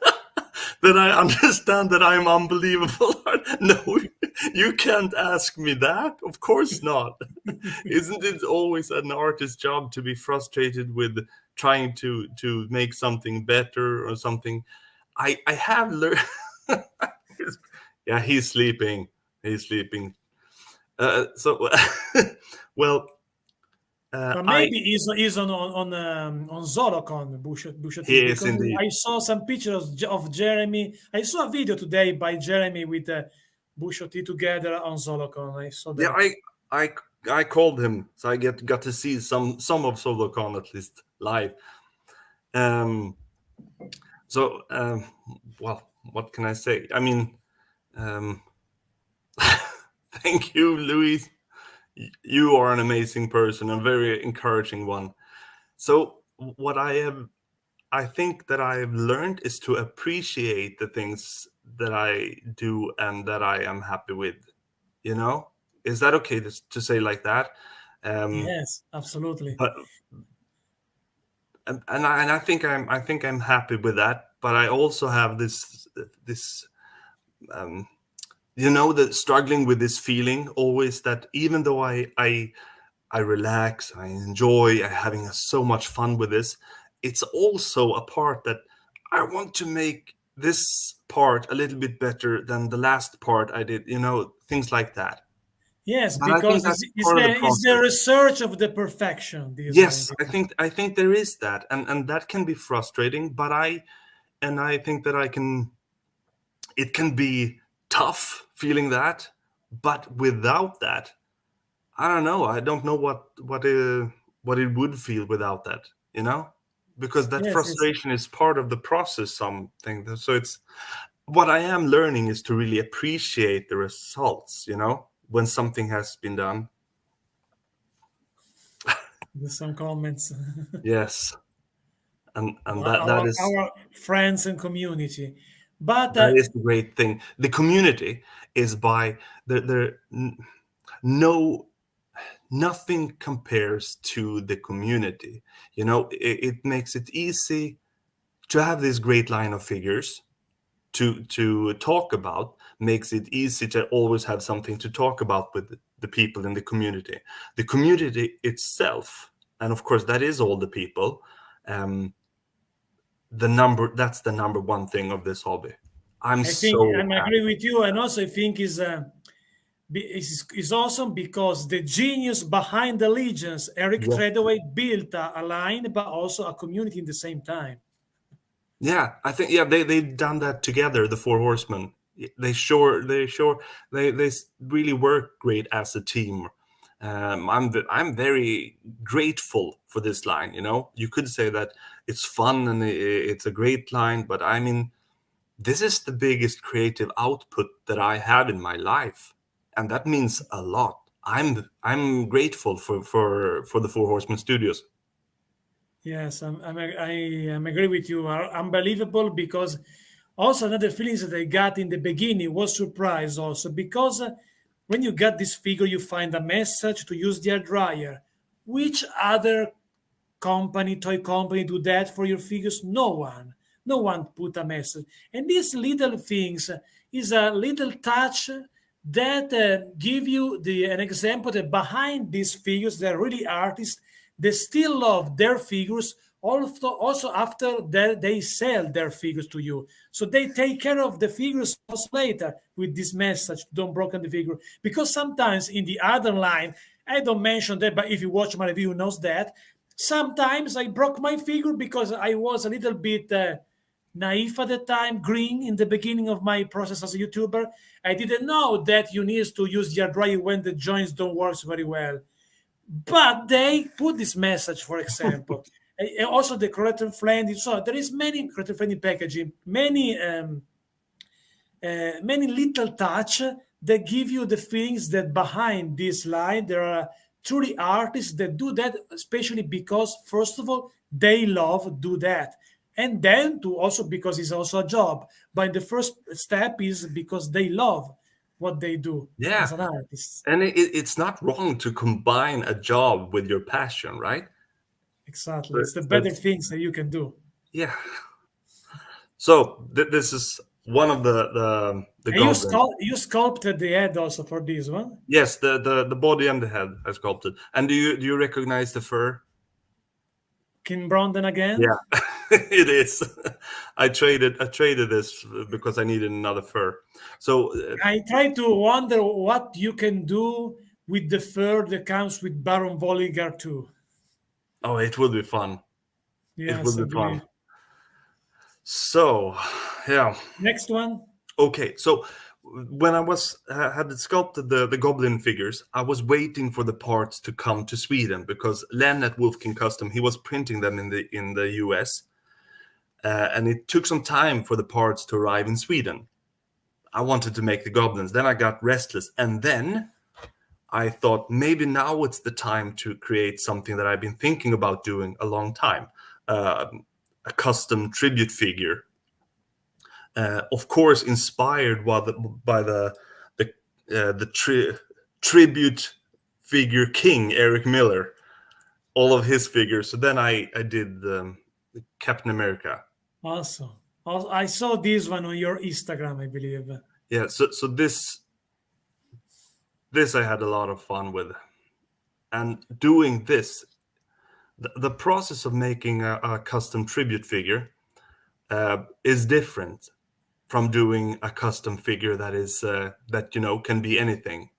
that I understand that I'm unbelievable. No, you can't ask me that. Of course not. Isn't it always an artist's job to be frustrated with trying to make something better or something? I have learned. Yeah, he's sleeping. He's sleeping. So, well, But I maybe he's on Zolocon Busha T he is because indeed. I saw some pictures of Jeremy. I saw a video today by Jeremy with Busha T together on Zolocon. I saw Yeah, that. I I called him, so I got to see some of SoloCon at least live. Um, so well, what can I say? I mean, um, thank you, Louise. You are an amazing person, a very encouraging one. So what I think that I have learned is to appreciate the things that I do and that I am happy with. You know, is that okay to say like that? Um, Yes, absolutely. but I think I'm happy with that. But I also have this um, you know, that struggling with this feeling always that even though I relax, I enjoy, I having so much fun with this, it's also a part that I want to make this part a little bit better than the last part I did. You know, things like that. Yes, But I think because that's part of the it's the process. research of the perfection. This one. Yes, I think there is that, and that can be frustrating. But I think that I can. It can be tough feeling that, but without that, I don't know. I don't know what it would feel without that, you know, because that Yes, yes. frustration is part of the process. Something. So it's what I am learning is to really appreciate the results, you know, when something has been done. There's some comments. Yes, and our, that our is our friends and community. But that is the great thing. The community is by no nothing compares to the community. You know, it makes it easy to have this great line of figures to talk about, makes it easy to always have something to talk about with the people in the community. The community itself, and of course that is all the people. um that's the number one thing of this hobby. I'm I think so I'm happy. agree with you, and also I think is awesome because the genius behind the Legions, Eric Yeah. Treadaway, built a line, but also a community in the same time. Yeah, I think yeah they've done that together. The Four Horsemen. They really work great as a team. I'm very grateful for this line. You know, you could say that it's fun and it's a great line, but I mean, this is the biggest creative output that I have in my life, and that means a lot. I'm grateful for the Four Horsemen Studios. Yes, I am agree with you. Are unbelievable because also another feelings that I got in the beginning was surprise also because when you get this figure, you find a message to use the air dryer. Which other toy company do that for your figures? No one. No one put a message. And these little things is a little touch that give you an example that behind these figures, they're really artists. They still love their figures also after they sell their figures to you. So they take care of the figures also later with this message, don't broken the figure. Because sometimes in the other line, I don't mention that, but if you watch my review, knows that sometimes I broke my figure because I was a little bit naive at the time, green in the beginning of my process as a YouTuber. I didn't know that you need to use the dryer when the joints don't work very well. But they put this message, for example. And also the corrector friendly. So there is many corrector friendly packaging, many little touch that give you the feelings that behind this line there are truly artists that do that, especially because first of all they love do that, and then to also because it's also a job. But the first step is because they love what they do Yeah, as an artist. and it's not wrong to combine a job with your passion, right? Exactly, So, it's the so better things that you can do. yeah. So this is one of the And you goblins. sculpted the head also for this one. Yes, the body and the head are sculpted. And do you recognize the fur? Kim Brondon again. Yeah, it is. I traded this because I needed another fur. So I try to wonder what you can do with the fur that comes with Baron Volliger too. oh, it will be fun. It will Yes, I be fun. believe. So yeah. Next one. Okay, so when I was had sculpted the goblin figures, I was waiting for the parts to come to Sweden because Len at Wolfkin Custom he was printing them in the US, and it took some time for the parts to arrive in Sweden. I wanted to make the goblins, then I got restless, and then I thought maybe now it's the time to create something that I've been thinking about doing a long time, uh, a custom tribute figure, of course, inspired by the tribute figure king Eric Miller, all of his figures. So then I did Captain America. Awesome. Also, I saw this one on your Instagram, I believe. Yeah. So this I had a lot of fun with, and doing this, the process of making a custom tribute figure is different from doing a custom figure that can be anything.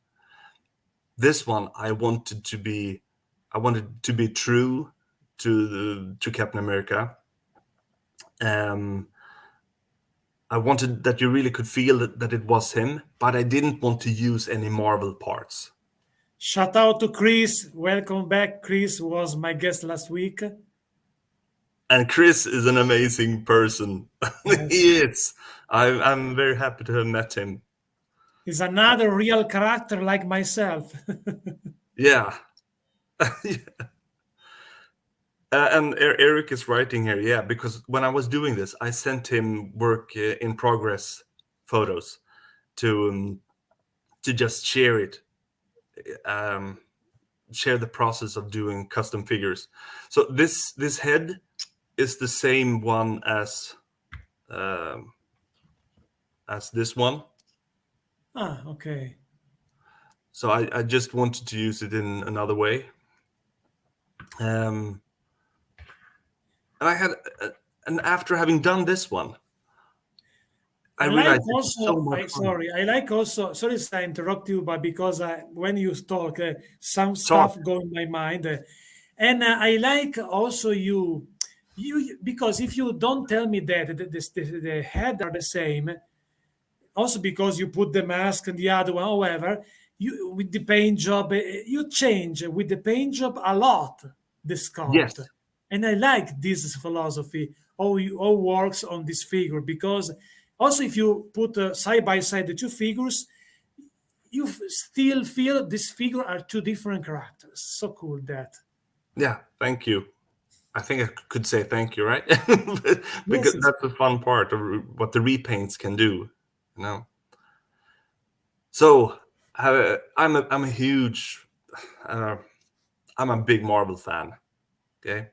This one I wanted to be true to Captain America. Um, I wanted that you really could feel that it was him, but I didn't want to use any Marvel parts. Shout out to Chris. Welcome back. Chris was my guest last week. And Chris is an amazing person. Yes. He is. I'm very happy to have met him. He's another real character like myself. Yeah. And Eric is writing here, yeah, because when I was doing this, I sent him work in progress photos to just share it, share the process of doing custom figures. So this head is the same one as this one. Okay. So I just wanted to use it in another way. And I had, and after having done this one, I I like realized it's so also, much fun. I like also, sorry if I interrupt you, but because when you talk, some Talk. stuff go in my mind. And I like also because if you don't tell me that the head are the same, also because you put the mask and the other one, however, you with the paint job, you change with the paint job a lot the sculpt, Yes. and I like this philosophy how works on this figure because also if you put side by side the two figures, you still feel this figure are two different characters. So cool that. Yeah. Thank you. I think I could say thank you, right? Yes, Because it's that's the fun part of what the repaints can do, you know. So I'm a huge, uh, I'm a big Marvel fan. Okay,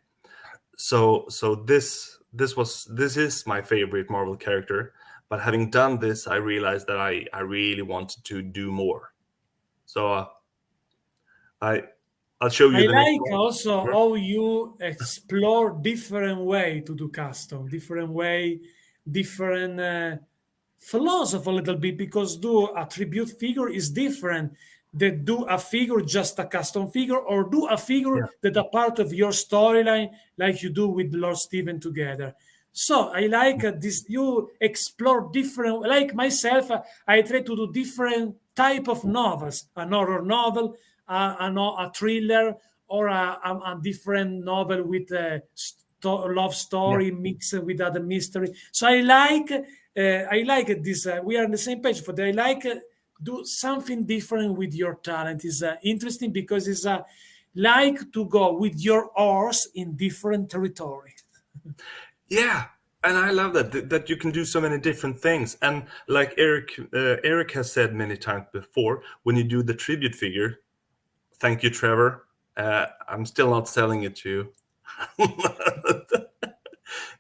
so this is my favorite Marvel character. But having done this, I realized that I really wanted to do more. So I I'll show you I the next like one. also Sure. how you explore different way to do custom, different way, different philosophy a little bit because do a tribute figure is different than do a figure just a custom figure or do a figure Yeah. that a part of your storyline like you do with Lord Steven together. So I like this. You explore different. Like myself, I try to do different type of novels. An horror novel, a thriller, or a different novel with a love Yeah. story mixed with other mystery. So I like this. We are on the same page, but I like do something different with your talent. Is interesting because it's like to go with your horse in different territory. Yeah, and I love that you can do so many different things. And like Eric has said many times before, when you do the tribute figure, thank you, Trevor. I'm still not selling it to you.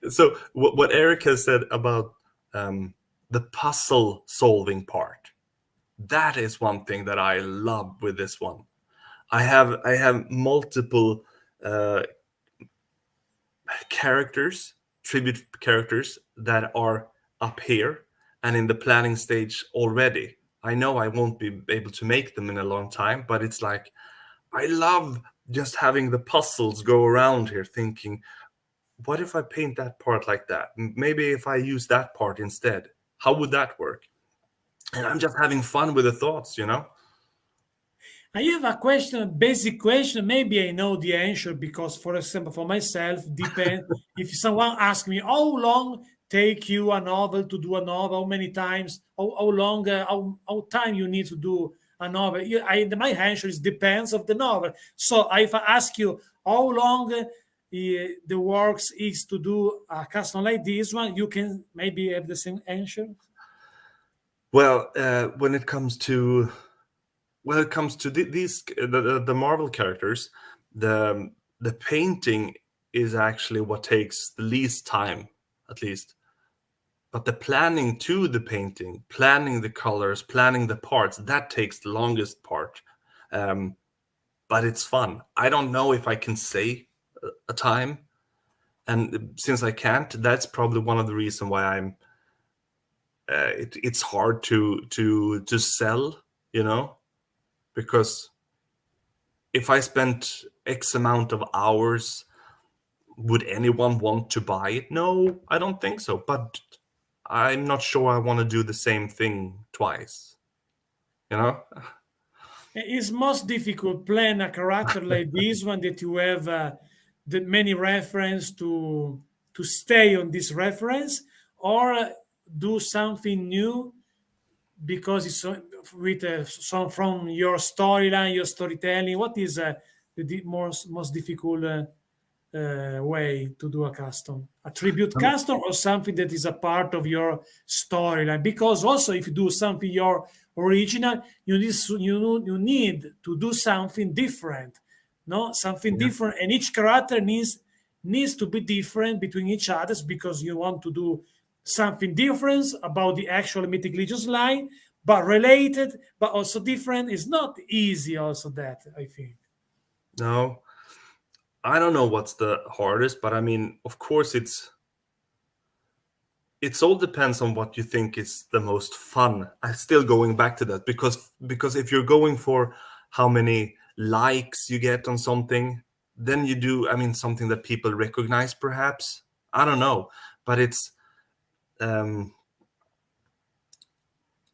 So what Eric has said about the puzzle solving part, that is one thing that I love with this one. I have multiple uh, characters, tribute characters that are up here and in the planning stage already. I know I won't be able to make them in a long time, but it's like I love just having the puzzles go around here thinking, what if I paint that part like that? Maybe if I use that part instead, how would that work? And I'm just having fun with the thoughts, you know? I have a question, a basic question. Maybe I know the answer because, for example, for myself, depend if someone asks me how long take you a novel to do a novel, how many times, how long, how time you need to do a novel. My answer is depends of the novel. So if I ask you how long the works is to do a custom like this one, you can maybe have the same answer. Well, when it comes to the Marvel characters, the painting is actually what takes the least time, at least. But the planning to the painting, planning the colors, planning the parts, that takes the longest part. Um, but it's fun. I don't know if I can say a time, and since I can't, that's probably one of the reasons why it's hard to sell, you know, because if I spent X amount of hours, would anyone want to buy it? No, I don't think so. But I'm not sure I want to do the same thing twice. You know? It's most difficult playing a character like this one that you have the many reference to stay on this reference or do something new because it's with some from your storyline, your storytelling. What is the most difficult way to do a custom? A tribute Um, custom or something that is a part of your storyline? Because also, if you do something your original, you need to do something different, no, something yeah. different, and each character needs to be different between each others because you want to do something different about the actual Mythic Legions line, but related, but also different. Is not easy. Also, that I think. No, I don't know what's the hardest, but I mean, of course, it's all depends on what you think is the most fun. I'm still going back to that because if you're going for how many likes you get on something, then you do. I mean, something that people recognize, perhaps. I don't know, but it's um,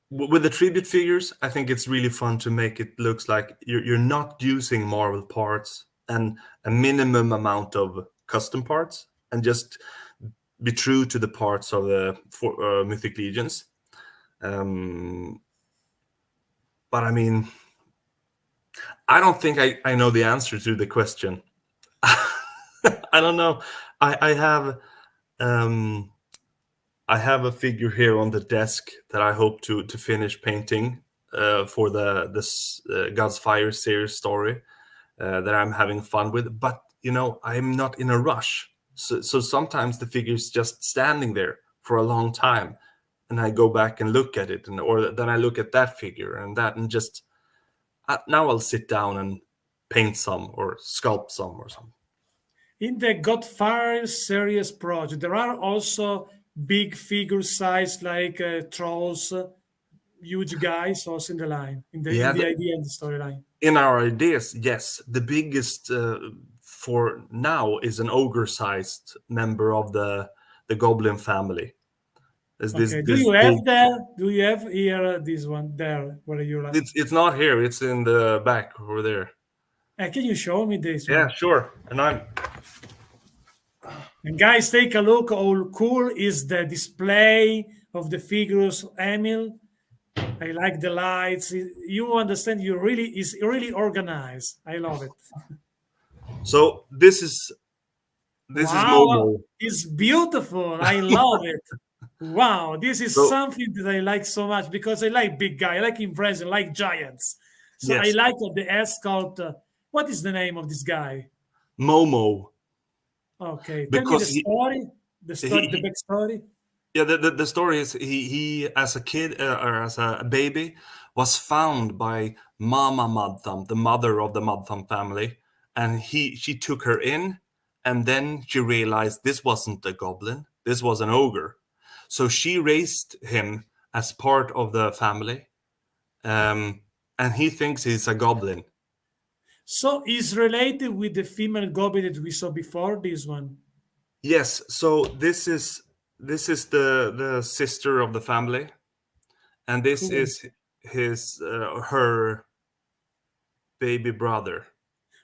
with the tribute figures. I think it's really fun to make it looks like you're not using Marvel parts and a minimum amount of custom parts, and just be true to the parts of the Mythic Legions. Um, but I mean, I don't think I know the answer to the question. I don't know. I have um, I have a figure here on the desk that I hope to finish painting for the this God's Fire series story that I'm having fun with. But you know, I'm not in a rush. So sometimes the figure's just standing there for a long time, and I go back and look at it, and or then I look at that figure and that, and just now I'll sit down and paint some or sculpt some or something. In the Godfire series project, there are also big figure size like trolls, huge guys also in the line, in Yeah, the idea and the storyline. in our ideas, yes, the biggest for now is an ogre-sized member of the Goblin family. Is this Okay. Do this you have big? there? Do you have here this one there? Where you like? It's not here. It's in the back over there. Can you show me this Yeah, one? sure. And I'm And guys, take a look. How cool is the display of the figures, Emil? I like the lights. You understand? You really is really organized. I love it. so this is Wow, Momo. it's beautiful. I love it. Wow, this is So something that I like so much because I like big guy, I like impressive, I like giants. So I yes, like the S called. What is the name of this guy? Momo, Okay, tell me the because story. The he backstory. yeah, the story is he as a kid or as a baby was found by Mama Mudthumb, the mother of the Mudthumb family, and she took her in, and then she realized this wasn't a goblin, this was an ogre, so she raised him as part of the family, um, and he thinks he's a goblin. So is related with the female goblin that we saw before. This one. Yes, so this is the sister of the family, and this Cool. is his her baby brother.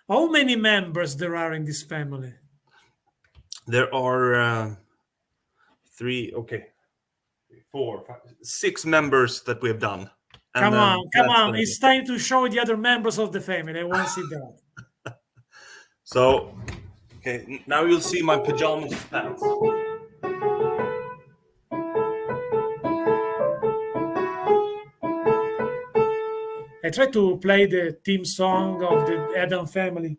How many members there are in this family? There are three, okay, four, five, six members that we've done, and Come then on, come that's on! the It's time to show the other members of the family. I want to see that. so. Okay, now you'll see my pajamas pants. I try to play the theme song of the Adam family.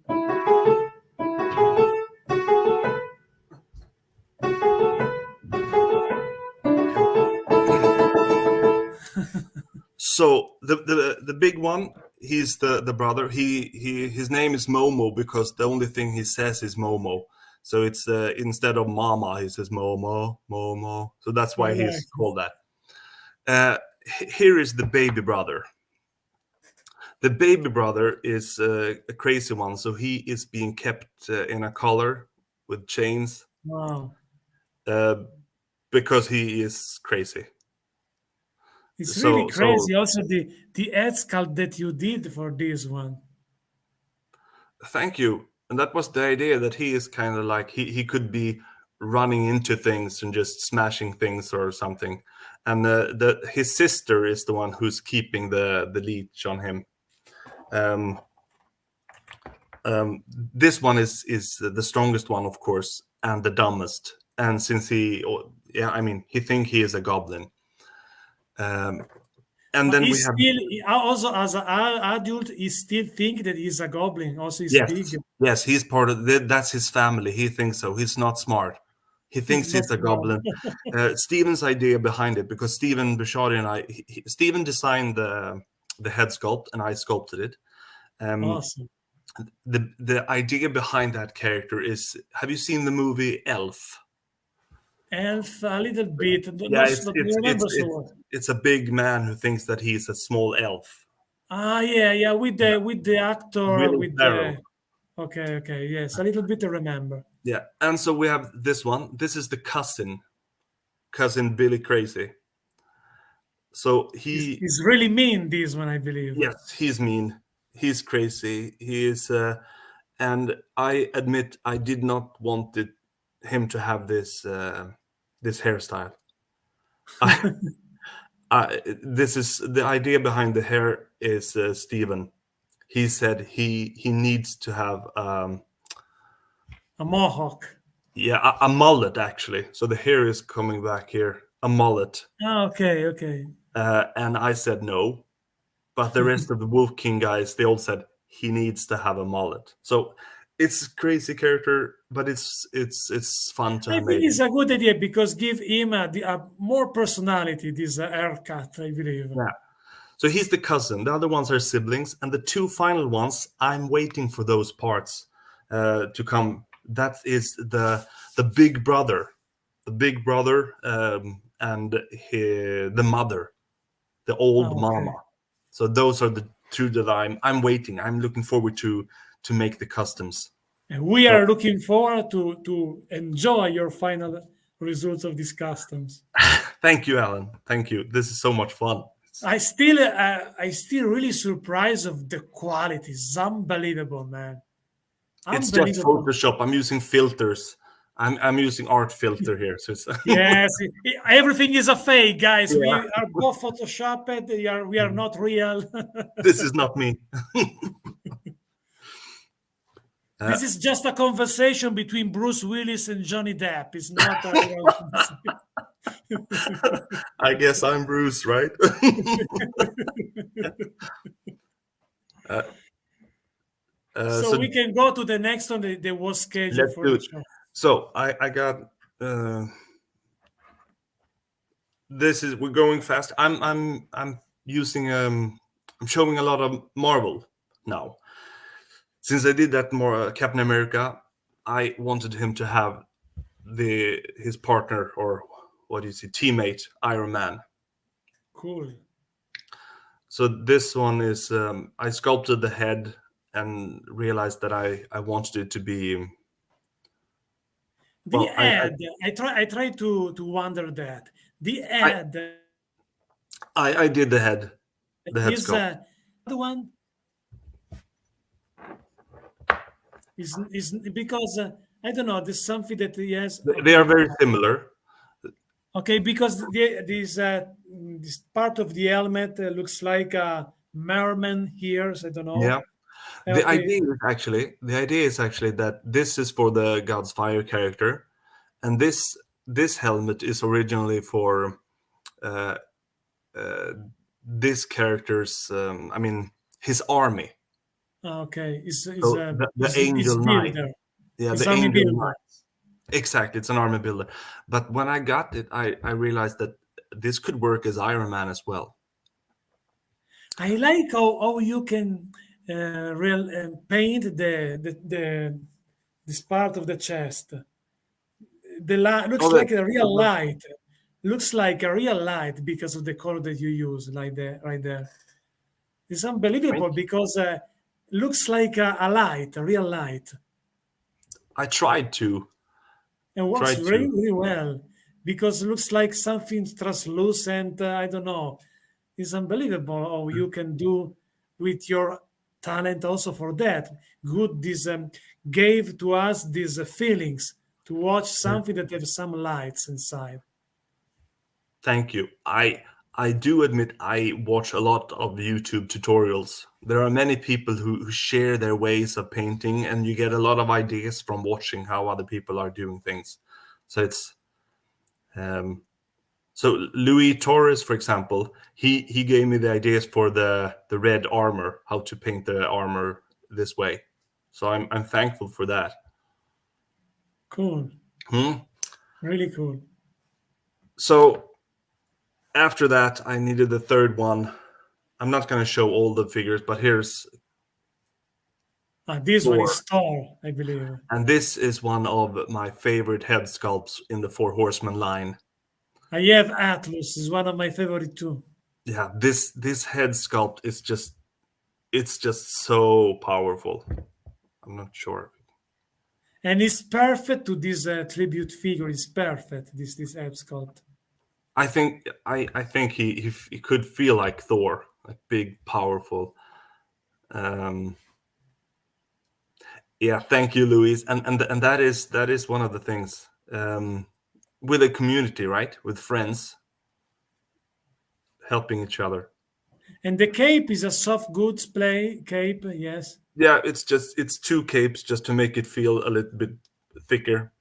So the big one, he's the brother. He his name is Momo because the only thing he says is Momo. So it's instead of Mama, he says Momo, Momo. So that's I why like he's it. called that. Here is the baby brother. The baby brother is a crazy one, so he is being kept in a collar with chains Wow. uh, because he is crazy. It's really So crazy. Also, the ad sculpt that you did for this one. thank you. And that was the idea, that he is kind of like he could be running into things and just smashing things or something. And his sister is the one who's keeping the leech on him. Um, this one is the strongest one, of course, and the dumbest. And since yeah, I mean, he think he is a goblin. And But then we he's have, still also as an adult, he still think that he's a goblin. Also, he's yes, big. yes, he's part of that's his family. He thinks so. He's not smart. He He's thinks not he's a smart. goblin. Steven's idea behind it, because Steven Bishari and Steven designed the head sculpt, and I sculpted it. Awesome. The idea behind that character is, have you seen the movie Elf? Elf, a little bit. Yeah, Not, not remember so well. it's a big man who thinks that he's a small elf. Ah, yeah, yeah. Yeah. With the actor Will with Ferrell. the. Okay, okay. Yes, a little bit. I remember. Yeah, and so we have this one. This is the cousin Billy Crazy. So He's really mean. This one, I believe. yes, he's mean. He's crazy. He is, and I admit I did not want him to have this hairstyle. This is the idea behind the hair is Steven. He said he needs to have A mohawk. yeah, a mullet actually. So the hair is coming back here, a mullet. Ah, okay, okay. And I said no, but the rest of the Wolf King guys, they all said he needs to have a mullet. So it's a crazy character, but it's fun to I have think made. it's a good idea because give him a more personality. This haircut, I believe. Yeah. So he's the cousin. The other ones are siblings, and the two final ones, I'm waiting for those parts to come. That is the big brother, and the mother, the Ah, old okay. mama. So those are the two that I'm waiting. I'm looking forward to make the customs. And we So are looking forward to enjoy your final results of these customs. thank you, Alan. Thank you. This is so much fun. I still really surprised of the quality. It's unbelievable, man. It's just Unbelievable. Photoshop. I'm using filters. I'm using art filter here. So it's Yes, everything is a fake, guys. yeah. We are both photoshopped. We are not real. This is not me. This is just a conversation between Bruce Willis and Johnny Depp. It's not a real. I guess I'm Bruce, right? uh, So so we can go to the next one that was scheduled let's for do the it. show. So I got this is we're going fast. I'm using I'm showing a lot of Marvel now. Since I did that more Captain America, I wanted him to have his partner, or what is he, teammate, Iron Man. Cool. So this one is I sculpted the head and realized that I wanted it to be The well. ad, I try to wonder that. The I, ad I did the head is sculpt. the one is because I don't know. There's something that yes. They are Okay, very similar. okay. Because this part of the helmet looks like a merman ears. I don't know. Yeah. Okay. The idea is actually that this is for the God's Fire character, and this helmet is originally for uh, uh, this character's. I mean, his army. Okay. So the Is Angel Knight. builder. Yeah, Is the army Angel builder. Knight. Exactly, it's an army builder. But when I got it, I realized that this could work as Iron Man as well. I like how you can paint this part of the chest. Looks Oh, like a real light. Looks like a real light because of the color that you use, like there, right there. It's unbelievable because looks like a light, a real light, I tried to. and works Tried really, to. really well because it looks like something translucent. I don't know. It's unbelievable how you can do with your talent also for that. Good, this gave to us these feelings to watch Yeah. something that have some lights inside. Thank you. I do admit I watch a lot of YouTube tutorials. There are many people who share their ways of painting, and you get a lot of ideas from watching how other people are doing things. So it's um, so Louis Torres, for example, he gave me the ideas for the red armor, how to paint the armor this way. So I'm thankful for that. Cool, Hmm? really cool. So after that, I needed the third one. I'm not going to show all the figures, but here's This one Thor. is Thor, I believe. And this is one of my favorite head sculpts in the Four Horsemen line. I have Atlas, is one of my favorite too. Yeah, this head sculpt is just it's just so powerful. I'm not sure. And it's perfect to this tribute figure. It's perfect, this app sculpt. I think he could feel like Thor, like big, powerful. Um, yeah, thank you, Louise. And that is one of the things with a community, right? With friends helping each other. And the cape is a soft goods play cape, yes. Yeah, it's two capes just to make it feel a little bit thicker.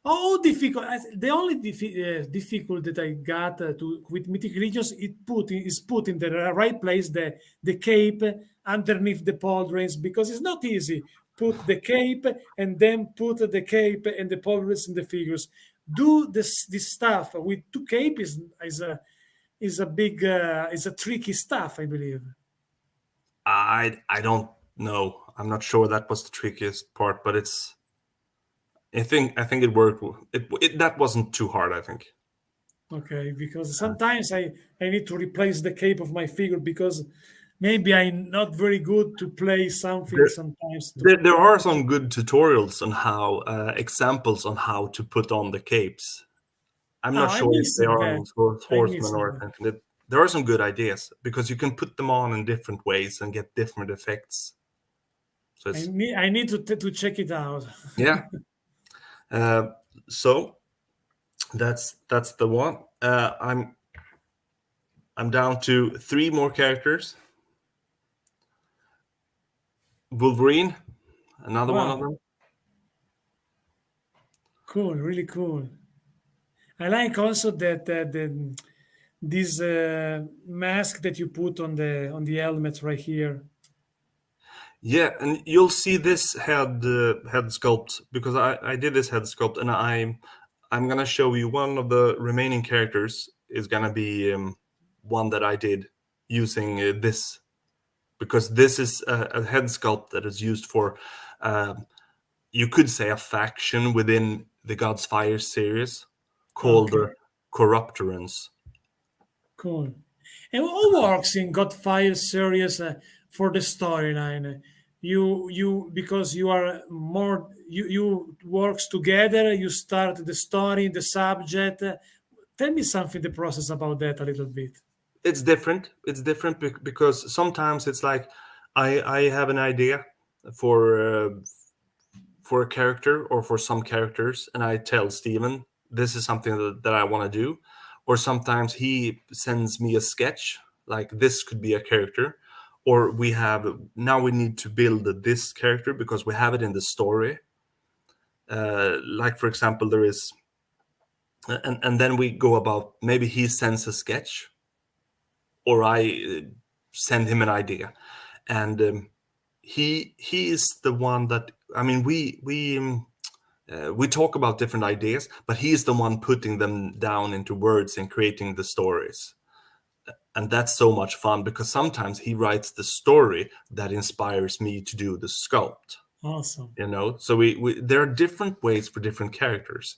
Oh, difficult. The only difficult that I got to with Mythic Regions is put in the right place the cape underneath the pauldrons because it's not easy. Put the cape and then put the cape and the pauldrons in the figures. Do this stuff with two cape is a big is a tricky stuff, I believe. I don't know. I'm not sure that was the trickiest part, but it's. I think it worked. It that wasn't too hard. I think. Okay, because sometimes I need to replace the cape of my figure because maybe I'm not very good to play something There, sometimes to. there are some good tutorials on how examples on how to put on the capes. I'm Oh, not I sure if miss they are that. on I Horsemen miss or that. anything. There are some good ideas because you can put them on in different ways and get different effects. So it's I need to check it out. yeah. Uh, so that's the one. I'm down to three more characters. Wolverine, another one of Wow, them. cool, really cool. I like also that the this mask that you put on the helmet right here. Yeah, and you'll see this head sculpt because I did this head sculpt, and I'm gonna show you one of the remaining characters is gonna be one that I did using this because this is a head sculpt that is used for you could say a faction within the God's Fire series called Okay, Corruptorans. cool. And who works in Godfire series for the storyline? You because you are more you works together. You start the story, the subject. Tell me something the process about that a little bit. It's different because sometimes it's like I have an idea for uh, for a character or for some characters, and I tell Steven this is something that I want to do, or sometimes he sends me a sketch like this could be a character, or we have now we need to build this character because we have it in the story. Like for example, there is, and then we go about maybe he sends a sketch or I send him an idea, and he is the one that I mean we talk about different ideas, but he is the one putting them down into words and creating the stories, and that's so much fun because sometimes he writes the story that inspires me to do the sculpt. Awesome. So we there are different ways for different characters.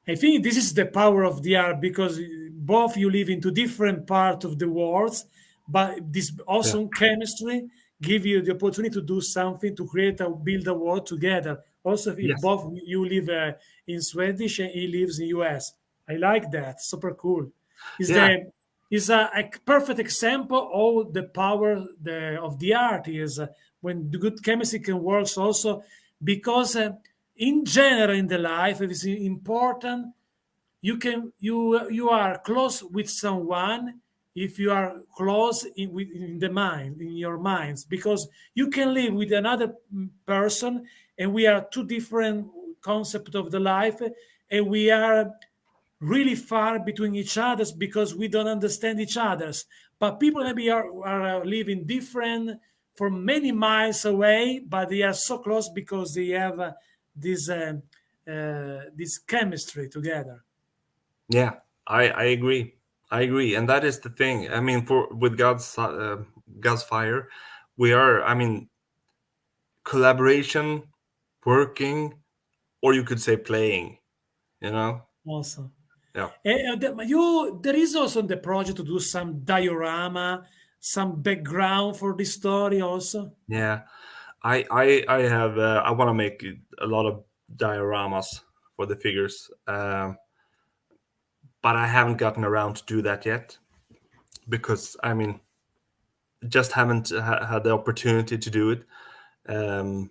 I think this is the power of the art because both you live into different parts of the world, but this Yeah. awesome chemistry give you the opportunity to do something to create a build a world together. Also, if Yes. both you live in Swedish and he lives in US, I like that. Super cool. Is Yeah. the is a perfect example of the power of the art is when the good chemistry can work also because in general in the life it is important you are close with someone if you are close in the mind in your minds because you can live with another person and we are two different concepts of the life and we are really far between each others because we don't understand each others. But people maybe are living different from many miles away, but they are so close because they have this this chemistry together. Yeah, I agree. I agree, and that is the thing. I mean, for with God's fire, we are. I mean, collaboration, working, or you could say playing. You know. Awesome. Yeah. There is also in the project to do some diorama, some background for the story also. Yeah. I have. I want to make a lot of dioramas for the figures, but I haven't gotten around to do that yet because I mean, just haven't had the opportunity to do it. Um,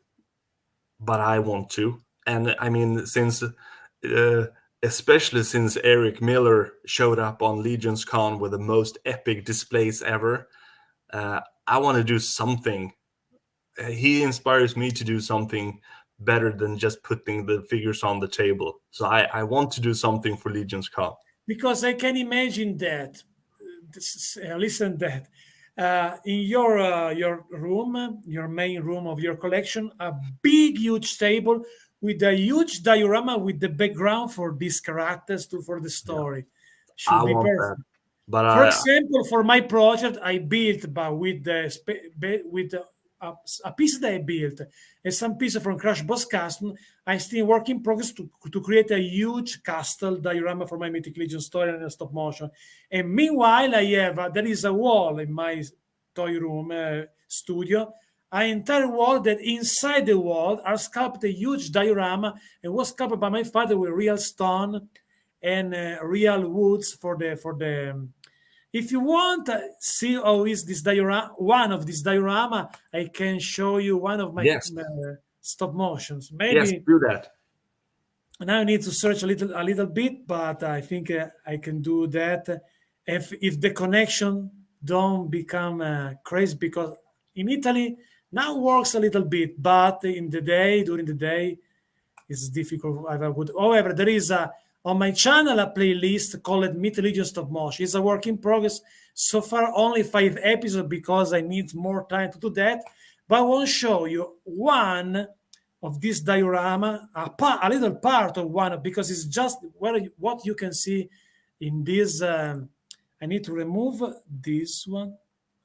but I want to. And I mean, since especially since Eric Miller showed up on Legion's Con with the most epic displays ever, I want to do something. He inspires me to do something better than just putting the figures on the table. So I want to do something for Legion's Con. Because I can imagine that. Listen, that in your room, your main room of your collection, a big, huge table with a huge diorama with the background for these characters to for the Yeah, story should I be want that. perfect. But For example, for my project, I built, but with a piece that I built and some pieces from Crash Boss Custom, I still work in progress to create a huge castle diorama for my Mythic Legion story and stop motion. And meanwhile, I have there is a wall in my toy room studio, an entire wall that inside the wall are sculpted a huge diorama and was sculpted by my father with real stone and real woods for the if you want see how is this diorama one of this diorama I can show you one of my yes, stop motions yes, maybe do that. now I need to search a little bit but I think I can do that if the connection don't become crazy because in Italy now works a little bit but in the day during the day it's difficult. I would. However, there is on my channel a playlist called Myth Legion Stop Motion. It's a work in progress. So far, only 5 episodes because I need more time to do that. But I want to show you one of this diorama, a little part of one because it's just what you can see in this. I need to remove this one,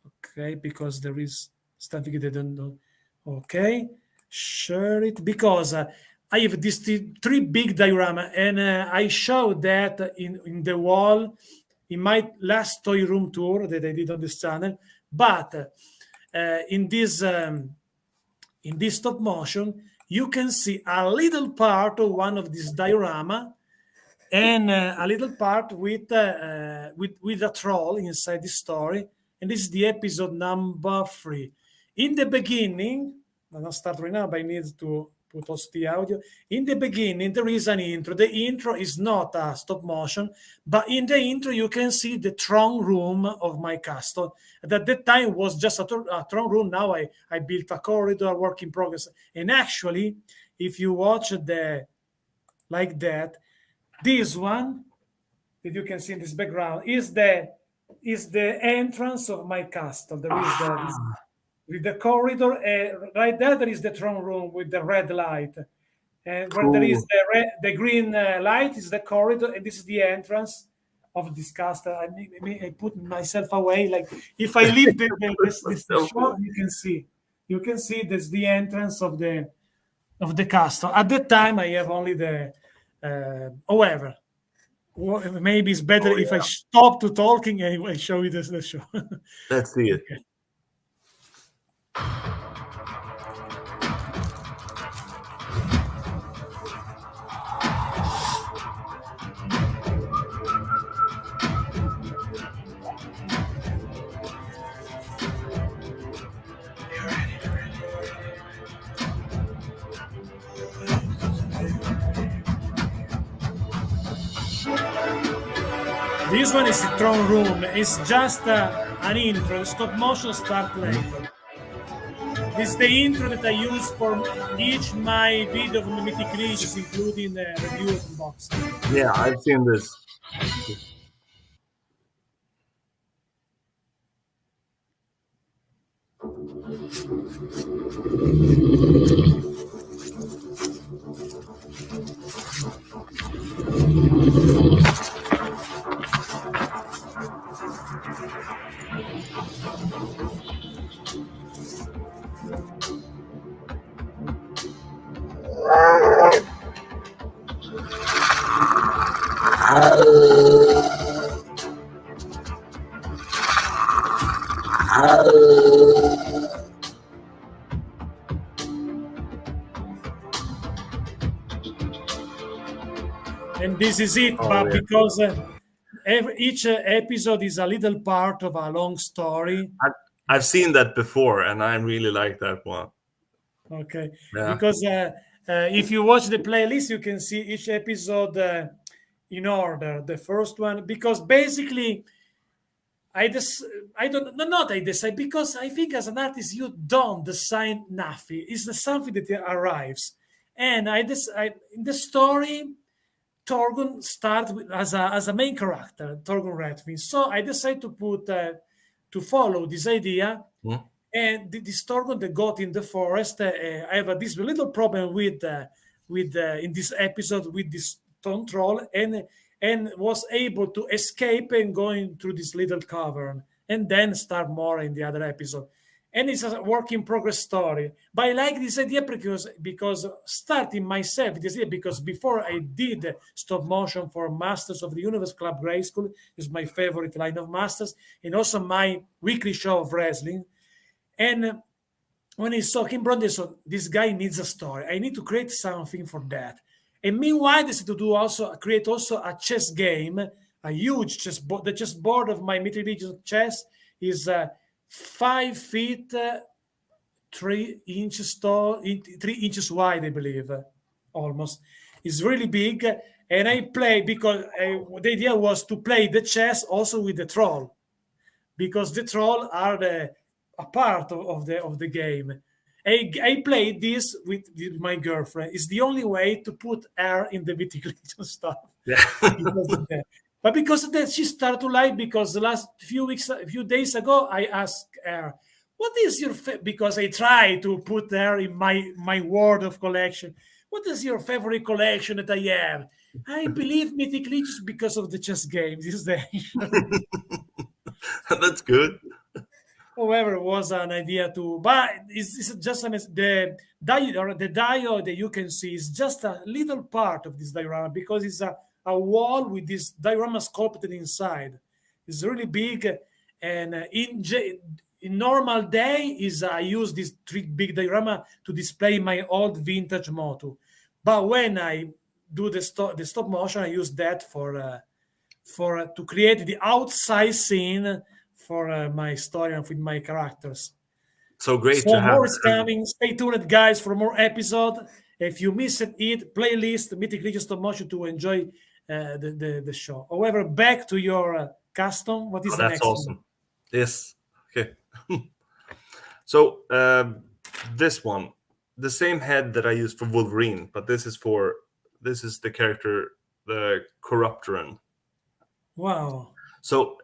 okay, because there is something that I don't know. Okay, share it because I have these three big diorama and I showed that in the wall in my last toy room tour that I did on this channel. But in this stop motion, you can see a little part of one of these diorama and a little part with a troll inside the story. And this is the episode number 3. In the beginning, I'm not start right now, but I need to put also the audio. In the beginning, there is an intro. The intro is not a stop motion, but in the intro, you can see the throne room of my castle. And at that time, was just a throne room. Now I built a corridor, work in progress. And actually, if you watch the like that, this one that you can see in this background is the entrance of my castle. There is with the corridor right there. There is the throne room with the red light, and where there is Cool. the green light is the corridor, and this is the entrance of this castle. I put myself away. Like if I leave this shot, you can see this the entrance of the castle. At that time, I have only the. However, maybe it's better Oh if I yeah. stop to talking and I show you the show. Let's see it. Okay. This one is the throne room. It's just an intro. Stop motion start later. This is the intro that I use for each my video of Mythic Creatures, including review unboxing. Yeah, I've seen this. And this is it, Oh, but yeah. because each episode is a little part of a long story. I've seen that before, and I really like that one. Okay, Yeah. because if you watch the playlist, you can see each episode in order. The first one, because basically, I don't, no, not I decide, because I think as an artist, you don't design nothing. It's something that arrives. And I decide in the story, Torgun starts as a main character, Torgun Redfin. So I decided to follow this idea. Mm. And this Torgun that got in the forest, I have this little problem with in this episode with this stone troll, and was able to escape and going through this little cavern, and then start more in the other episode. And it's a work in progress story. But I like this idea because starting myself this idea, because before I did stop motion for Masters of the Universe Club Grayskull, is my favorite line of masters, and also my weekly show of wrestling. And when I saw Kim Bronson, this guy needs a story. I need to create something for that. And meanwhile, I decided to create also a chess game, a huge chess board. The chess board of my Mythic Legion chess is 5 feet 3 inches tall, 3 inches wide, I believe, almost. It's really big, and I play because the idea was to play the chess also with the troll, because the troll are a part of the game. I played this with my girlfriend. It's the only way to put her in the Mythic Legion stuff. Yeah. Because of that. But because of that, she started to like, because the last few days ago, I asked her, "What is your because I try to put her in my world of collection. What is your favorite collection that I have?" I believe Mythic Legions because of the chess games. Is there? That's good. However, was an idea to, but it's just the diode that you can see is just a little part of this diorama, because it's a wall with this diorama sculpted inside. It's really big, and in normal day is I use this three big diorama to display my old vintage moto, but when I do the stop motion, I use that for to create the outside scene for my story and with my characters. So great So to have. more is coming. Stay tuned, guys, for more episode. If you missed it, playlist Mythic Legion Stop Motion to enjoy the show. However, back to your custom. What is the That's next awesome. one? Yes. Okay. So this one, the same head that I used for Wolverine, but this is the character, the Corruptoran. Wow. So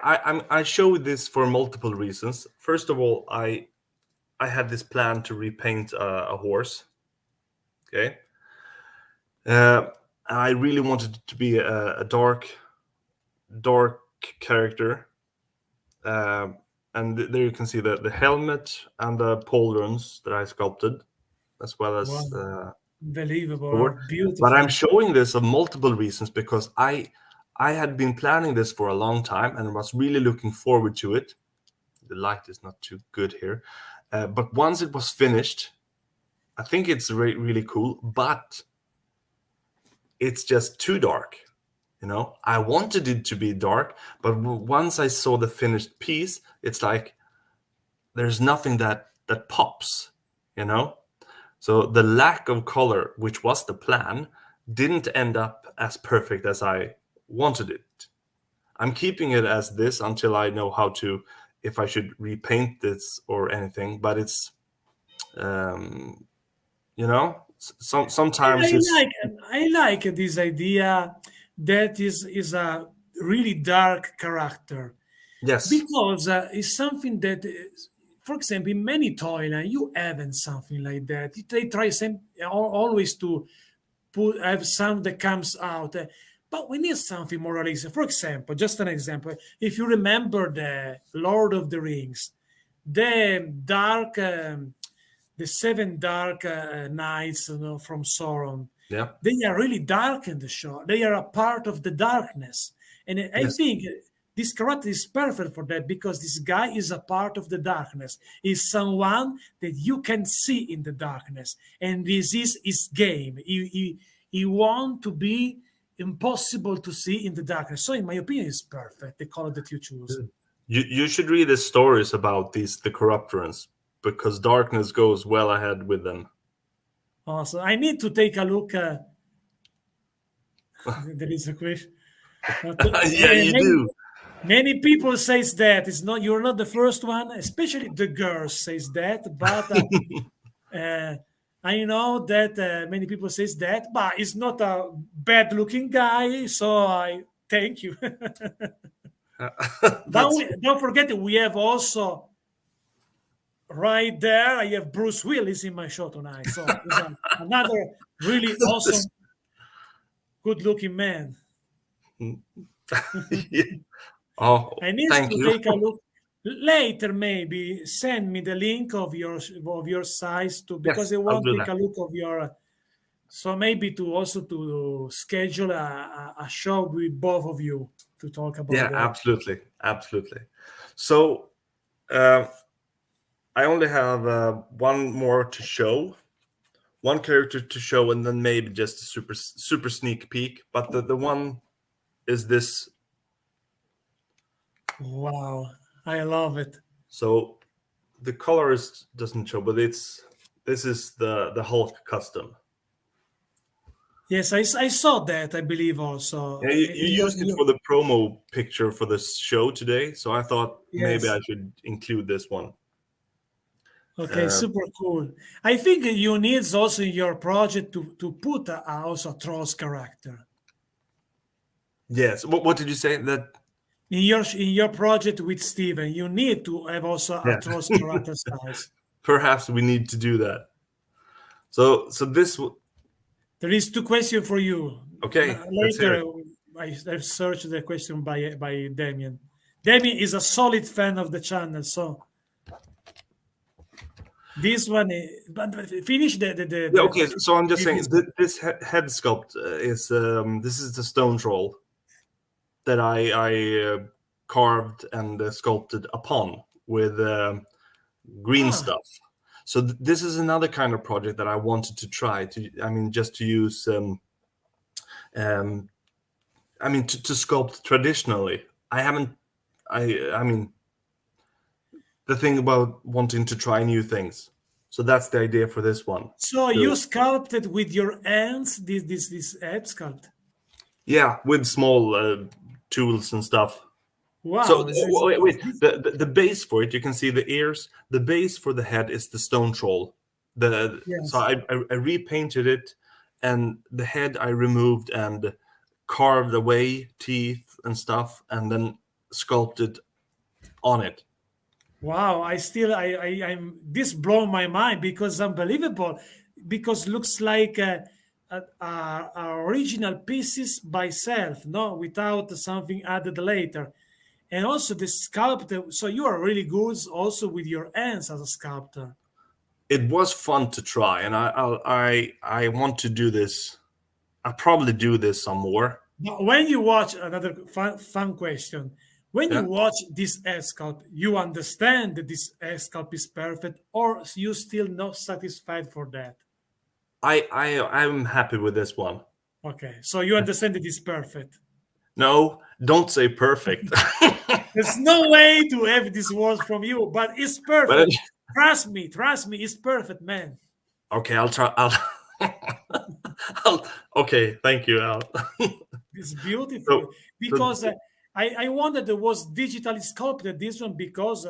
I show this for multiple reasons. First of all, I had this plan to repaint a horse. Okay. I really wanted it to be a dark character. And there you can see the helmet and the pauldrons that I sculpted, as well as Wow. Unbelievable. sword. Beautiful. But I'm showing this of multiple reasons because I had been planning this for a long time and was really looking forward to it. The light is not too good here, but once it was finished, I think it's really cool, but it's just too dark. You know, I wanted it to be dark, but once I saw the finished piece, it's like there's nothing that pops, you know? So the lack of color, which was the plan, didn't end up as perfect as I wanted it I'm keeping it as this until I know how to, if I should repaint this or anything. But it's, sometimes I it's, like I like this idea that is a really dark character yes, because it's something that, for example, in many toyline you haven't something like that. They try always to have some that comes out, but we need something more realistic. For example, just an example, if you remember the Lord of the Rings, the dark. The seven dark knights, from Sauron. yeah, They are really dark in the show. They are a part of the darkness, and I yes. think this character is perfect for that because this guy is a part of the darkness. Is someone that you can see in the darkness, and this is his game. He want to be impossible to see in the darkness. So, in my opinion, it's perfect. The color that you choose. You should read the stories about the corruptorants, because darkness goes well ahead with them. Also, I need to take a look. There is a question. Yeah, you do. Many people says that it's not. You're not the first one, especially the girls says that. But uh, I know that many people says that, but it's not a bad-looking guy. So I thank you. That's Don't forget that we have also right there. I have Bruce Willis in my show tonight, so it's another really awesome, good-looking man. yeah. Oh, I need thank to you. take a look later. Maybe send me the link of your size too, because Yes, I I'll want to do take that. a look of your. So maybe to also to schedule a show with both of you to talk about Yeah, that. absolutely, absolutely. So uh, I only have one more to show, one character to show, and then maybe just a super sneak peek. But the one is this. Wow, I love it. So the colors doesn't show, but this is the Hulk custom. Yes, I saw that. I believe also. Yeah, you used it for the promo picture for this show today, so I thought maybe Yes. I should include this one. Okay, Uh, super cool. I think you need also in your project to put also a Trolls character. yes. What did you say? That In your project with Steven, you need to have also a yeah. Trolls character size. Perhaps we need to do that. So this There is two questions for you. okay. Let's hear Later, it. I searched the question by Damien. Damien is a solid fan of the channel, so this one. But finish Yeah. Okay. So I'm just saying this one. this head sculpt is this is the stone troll that I carved and sculpted upon with green Ah, stuff. So this is another kind of project that I wanted to try to. I mean, just to use. Um, I mean, to sculpt traditionally. I haven't. I mean, the thing about wanting to try new things. So that's the idea for this one. so you So sculpted with your hands this app sculpt. yeah, with small tools and stuff. So Wow, wait. The base for it, you can see the ears. The base for the head is the stone troll. So yes. I repainted it, and the head I removed and carved away teeth and stuff, and then sculpted on it. Wow, I'm this blown my mind because unbelievable, because looks like a original pieces by self, no, without something added later, and also the sculptor. So you are really good also with your hands as a sculptor. It was fun to try, and I want to do this. I'll probably do this some more. But when you watch another fun question, when you Yeah. watch this sculpt, you understand that this sculpt is perfect, or you still not satisfied for that? I'm happy with this one. Okay, so you understand it is perfect. No, don't say perfect. There's no way to have these words from you, but it's But perfect. Trust me, it's perfect, man. okay, I'll try. Okay, thank you, Al. It's beautiful so, so because I wondered it was digitally sculpted this one because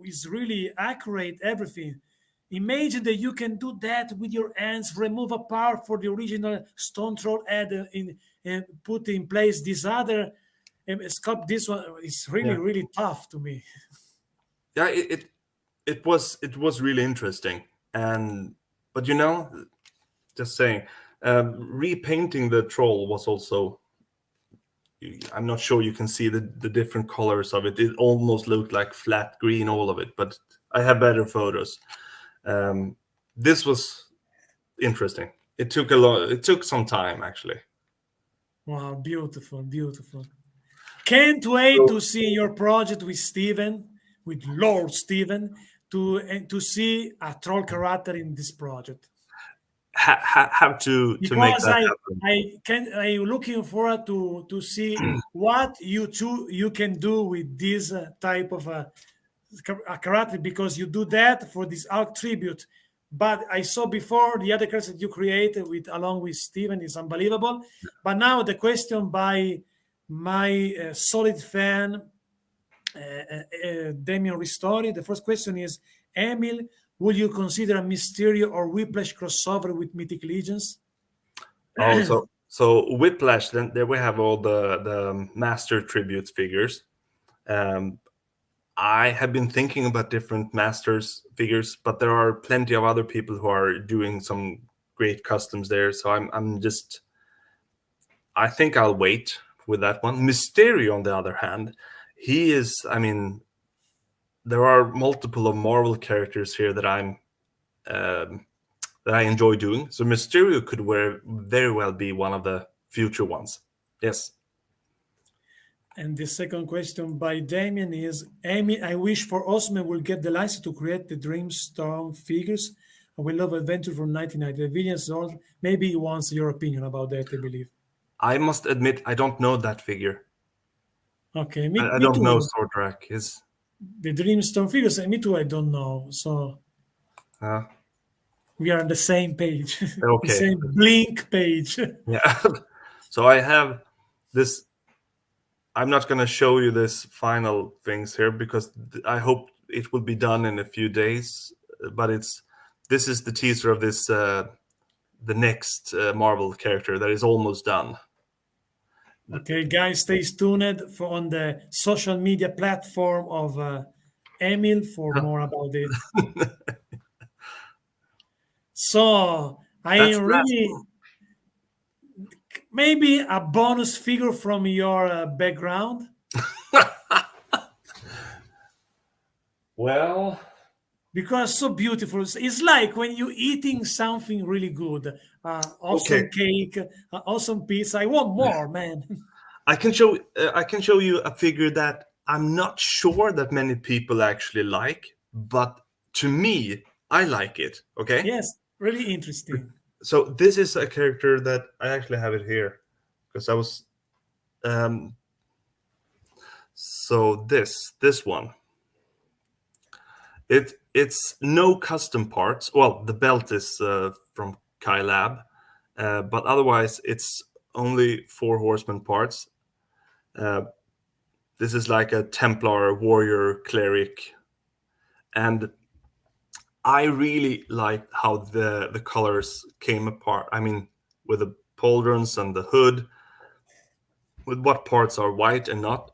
it's really accurate everything. Imagine that you can do that with your hands, remove a part for the original stone troll, add in and put in place this other sculpt. This one is really Yeah, really tough to me. yeah. It was really interesting, and but just saying, repainting the troll was also. I'm not sure you can see the different colors of it. It almost looked like flat green, all of it, but I have better photos. Um, this was interesting. It took a lot. It took some time actually. Wow, beautiful, beautiful. Can't wait to see your project with Steven, with Lord Steven, to see a troll character in this project. Have to make Because that I'm looking forward to see happen. what you can do with this type of a character, because you do that for this arc tribute. But I saw before the other characters that you created with along with Steven is unbelievable. But now the question by my solid fan Damien Ristori. The first question is, Emil, would you consider a Mysterio or Whiplash crossover with Mythic Legions? Oh, so Whiplash. Then there we have all the master tributes figures. Um, I have been thinking about different masters figures, but there are plenty of other people who are doing some great customs there. So I'm just I think I'll wait with that one. Mysterio, on the other hand, he is. I mean, there are multiple of Marvel characters here um, that I enjoy doing. So Mysterio could very well be one of the future ones. Yes. And the second question by Damien is, Amy, I wish for Horsemen will get the license to create the Dreamstorm figures. I will love Adventure from 1990. The Villains Zone. Maybe he wants your opinion about that, I believe. I must admit, I don't know that figure. Okay, I me don't know too. Swordrak. His The Dreamstorm figures, me too, I don't know. So uh, we are on the same page, the okay. same blink page. Yeah. So I have this. I'm not going to show you this final things here because I hope it will be done in a few days. But this is the teaser of this the next Marvel character that is almost done. Okay, guys, stay tuned for on the social media platform of Emil for more about it. So I That's am the last really maybe a bonus figure from your background one. Well, because so beautiful. It's like when you're eating something really good, okay. awesome cake, awesome pizza. I want more, man. I can show you a figure that I'm not sure that many people actually like, but to me, I like it. Okay, Yes, really interesting. so this is a character that I actually have it here because I was um. So this one, it's no custom parts. Well, the belt is from Kai Lab, but otherwise it's only 4 horseman parts. Uh, this is like a Templar warrior cleric, and I really liked how the colors came apart. I mean, with the pauldrons and the hood, with what parts are white and not.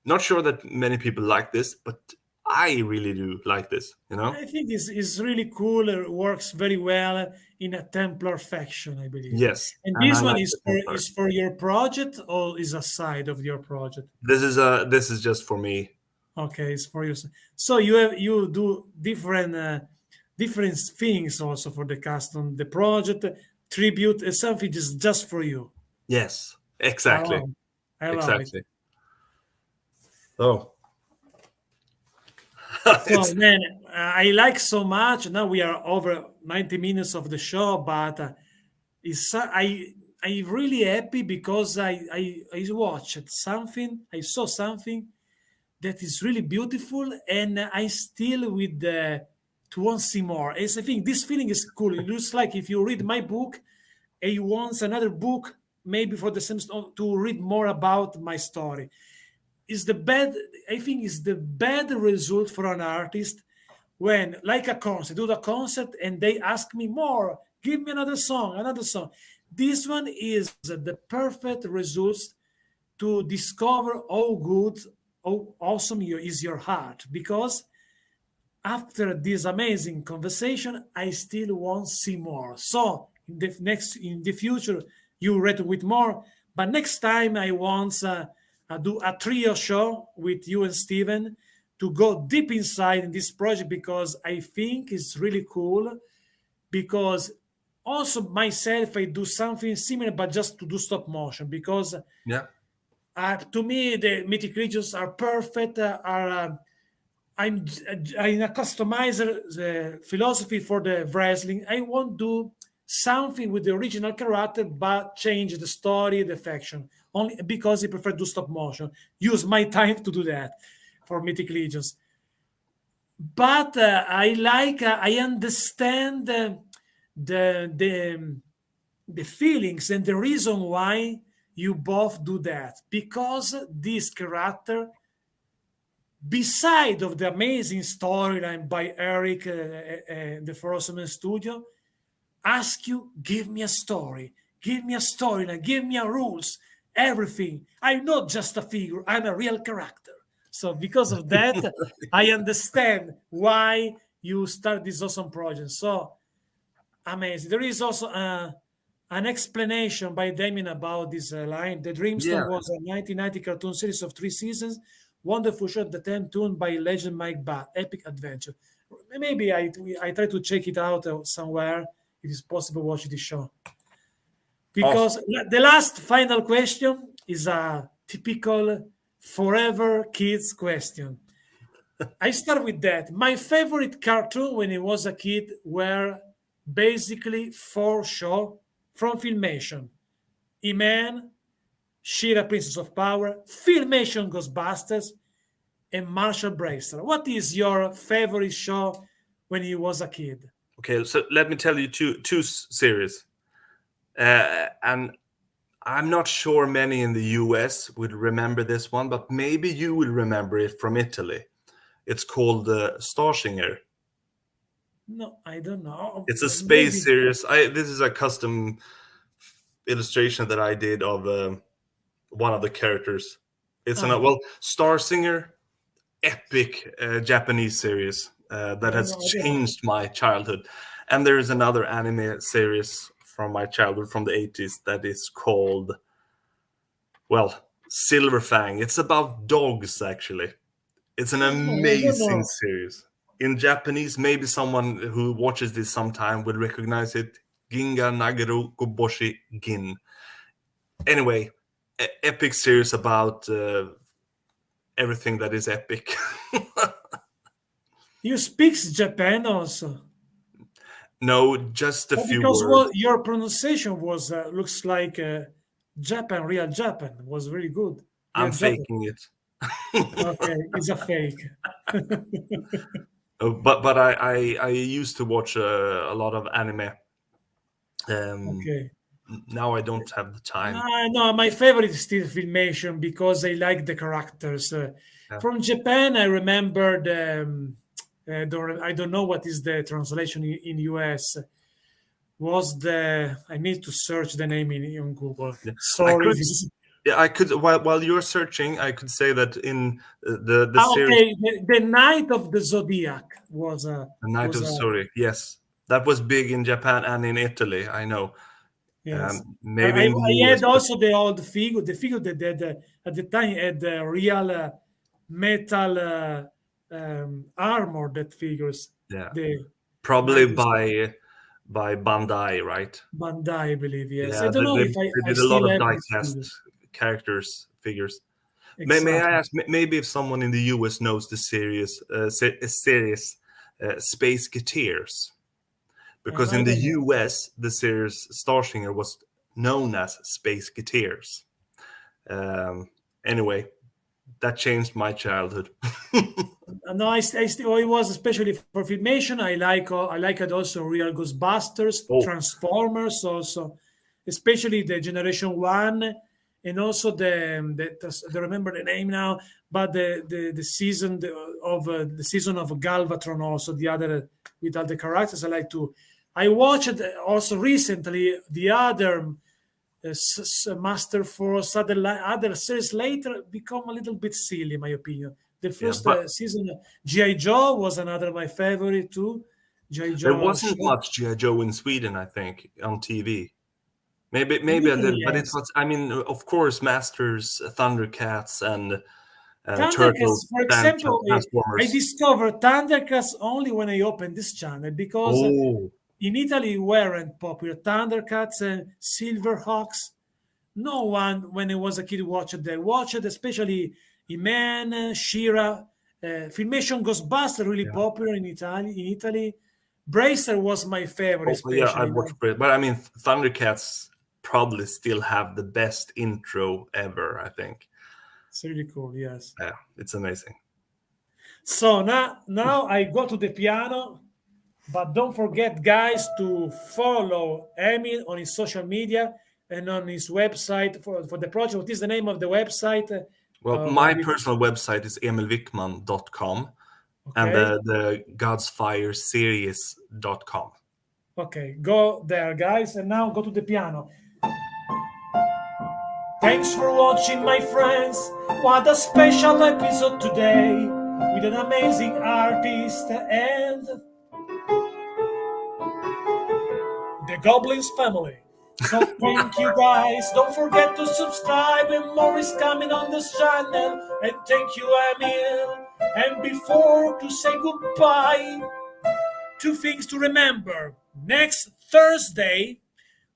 Not sure that many people like this, but I really do like this. I think it's really cool. It works very well in a Templar faction, I believe. Yes, And and I this one like the Templar. is for your project or is a side of your project? This is just for me. Okay, it's for you. So you do different things also for the custom, the project, tribute, something just for you. Yes, I exactly, love it. I love it. exactly. So So it's man, I like so much. Now we are over 90 minutes of the show, but it's I really happy because I watched something, I saw something that is really beautiful, and I still with the to want to see more. It's, I think this feeling is cool. It looks like if you read my book and you want another book, maybe for the same to read more about my story. Is the bad, I think, is the bad result for an artist when, like a concert, do the concert and they ask me more, give me another song, another song. This one is the perfect result to discover how good, how awesome is your heart. Because after this amazing conversation, I still want to see more. So in the future, you read with more. But next time, I want do a trio show with you and Steven to go deep inside in this project because I think it's really cool. Because also myself, I do something similar, but just to do stop motion. Because Yeah. to me, the mythic creatures are perfect. I'm in a customizer the philosophy for the wrestling. I won't do something with the original character, but change the story, the faction, only because I prefer to stop motion. Use my time to do that for Mythic Legions. But I understand the the feelings and the reason why you both do that because this character beside of the amazing storyline by Eric, the Horsemen studio, ask you, give me a story, give me a storyline, give me a rules, everything. I'm not just a figure, I'm a real character. So because of that, I understand why you start this awesome project. So amazing. There is also an explanation by Damien about this line. The Dreamstone Yeah. was a 1990 cartoon series of 3 seasons. Wonderful show at the time, tuned by legend Mike Batt. Epic adventure. Maybe I try to check it out somewhere. It is possible to watch this show. Because Awesome. the last final question is a typical forever kids question. I start with that. My favorite cartoon when I was a kid were basically four shows from Filmation. E-Man, She-Ra, Princess of Power, Filmation Ghostbusters, and Marshall Bracer. What is your favorite show when you was a kid? Okay, so let me tell you two series, and I'm not sure many in the US would remember this one, but maybe you will remember it from Italy. It's called Starsinger. No, I don't know. It's a space Maybe. series. This is a custom illustration that I did of one of the characters. It's Ah, Star Singer, epic Japanese series that has no, I don't know. changed my childhood. And there is another anime series from my childhood from the 80s that is called, Silver Fang. It's about dogs, actually. It's an Oh, I don't amazing know. series. In Japanese, maybe someone who watches this sometime would recognize it. Ginga Nagaru Koboshi Gin. Anyway, epic series about everything that is epic. You speak Japan also. No, just a But few because words. your pronunciation was looks like Japan, real Japan was really good. Real I'm Japan. faking it. Okay, it's a fake. But I used to watch a lot of anime. Um, Okay. Now I don't have the time. No, my favorite is still Filmation because I like the characters. Yeah. From Japan, I remember I don't know what is the translation in US. Was the I need to search the name in Google. Yeah. I Sorry, could, this is yeah, I could. While you're searching, I could say that in the series, okay. The Night of the Zodiac The Night was of a Zurich, yes, that was big in Japan and in Italy. I know. yes. Maybe in the I US, had but also the old figure, the figure that at the time had the real metal armor that figures yeah, the probably Night of by Bandai, right? Bandai, I believe. Yes, I Yeah, don't know if they I did a lot still of have this diecast figure. characters figures. May I Exactly. ask? Maybe if someone in the US knows the series Space Geteers, because I in the don't know. US the series Starshinger was known as Space Geteers. Um, anyway, that changed my childhood. No, I still it was especially for filmation. I like it also real Ghostbusters, Oh, Transformers also. especially the Generation One, and also I don't remember the name now, but the season the season of Galvatron, also the other with other characters. I like to. I watched also recently the other Master Force, other series later become a little bit silly, in my opinion. The Yeah, first but season, G.I. Joe was another of my favorite too. G.I. there Joe wasn't show. much GI Joe in Sweden, I think, on TV. In Maybe a Italy, little, but it yes. was. I mean, of course, Masters, Thundercats, and Turtles, Thundercats, for example, I Transformers. discovered Thundercats only when I opened this channel because Oh, in Italy weren't popular. Thundercats and Silverhawks. No one, when I was a kid, watched that. Watched especially He-Man, She-Ra, Filmation Ghostbusters, really yeah. popular in Italy. Bracer was my favorite, Oh, yeah, I especially. watched it, but I mean, Thundercats probably still have the best intro ever. I think. It's really cool, yes. Yeah, it's amazing. So now I go to the piano, but don't forget, guys, to follow Emil on his social media and on his website for the project. What is the name of the website? Well, my personal website is emilwickman.com and Okay. the God's Fire series.com. Okay, go there, guys, and now go to the piano. Thanks for watching, my friends. What a special episode today with an amazing artist and the Goblins family. So thank you, guys. Don't forget to subscribe, and more is coming on this channel. And thank you, Emil. And before to say goodbye, two things to remember. Next Thursday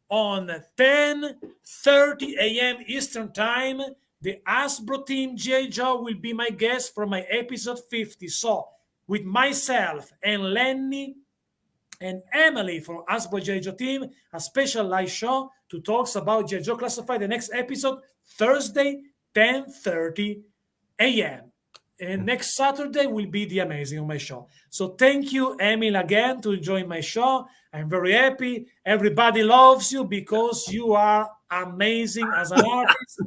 on 10:30 a.m. Eastern Time, the Hasbro team G.I. Joe will be my guest for my episode 50. So, with myself and Lenny and Emily from Hasbro G.I. Joe team, a special live show to talk about G.I. Joe Classified. The next episode, Thursday, 10:30 a.m. And next Saturday will be the amazing on my show. So thank you, Emil, again to join my show. I'm very happy. Everybody loves you because you are amazing as an artist.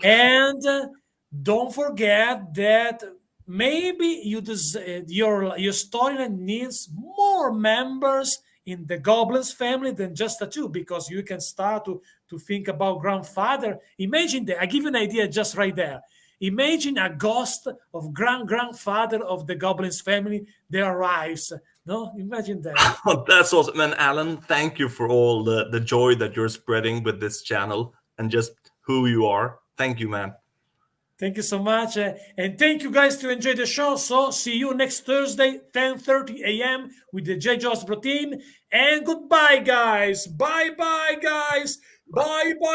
And don't forget that maybe your storyline needs more members in the Goblins family than just the two, because you can start to think about grandfather. Imagine that. I give you an idea just right there. Imagine a ghost of grandfather of the Goblins family that arrives. No, imagine that. That's awesome. And Alan, thank you for all the joy that you're spreading with this channel and just who you are. Thank you, man. Thank you so much. And thank you guys to enjoy the show. So see you next Thursday, 10:30 a.m. with the J. Josbro team. And goodbye, guys. Bye-bye, guys. Bye-bye.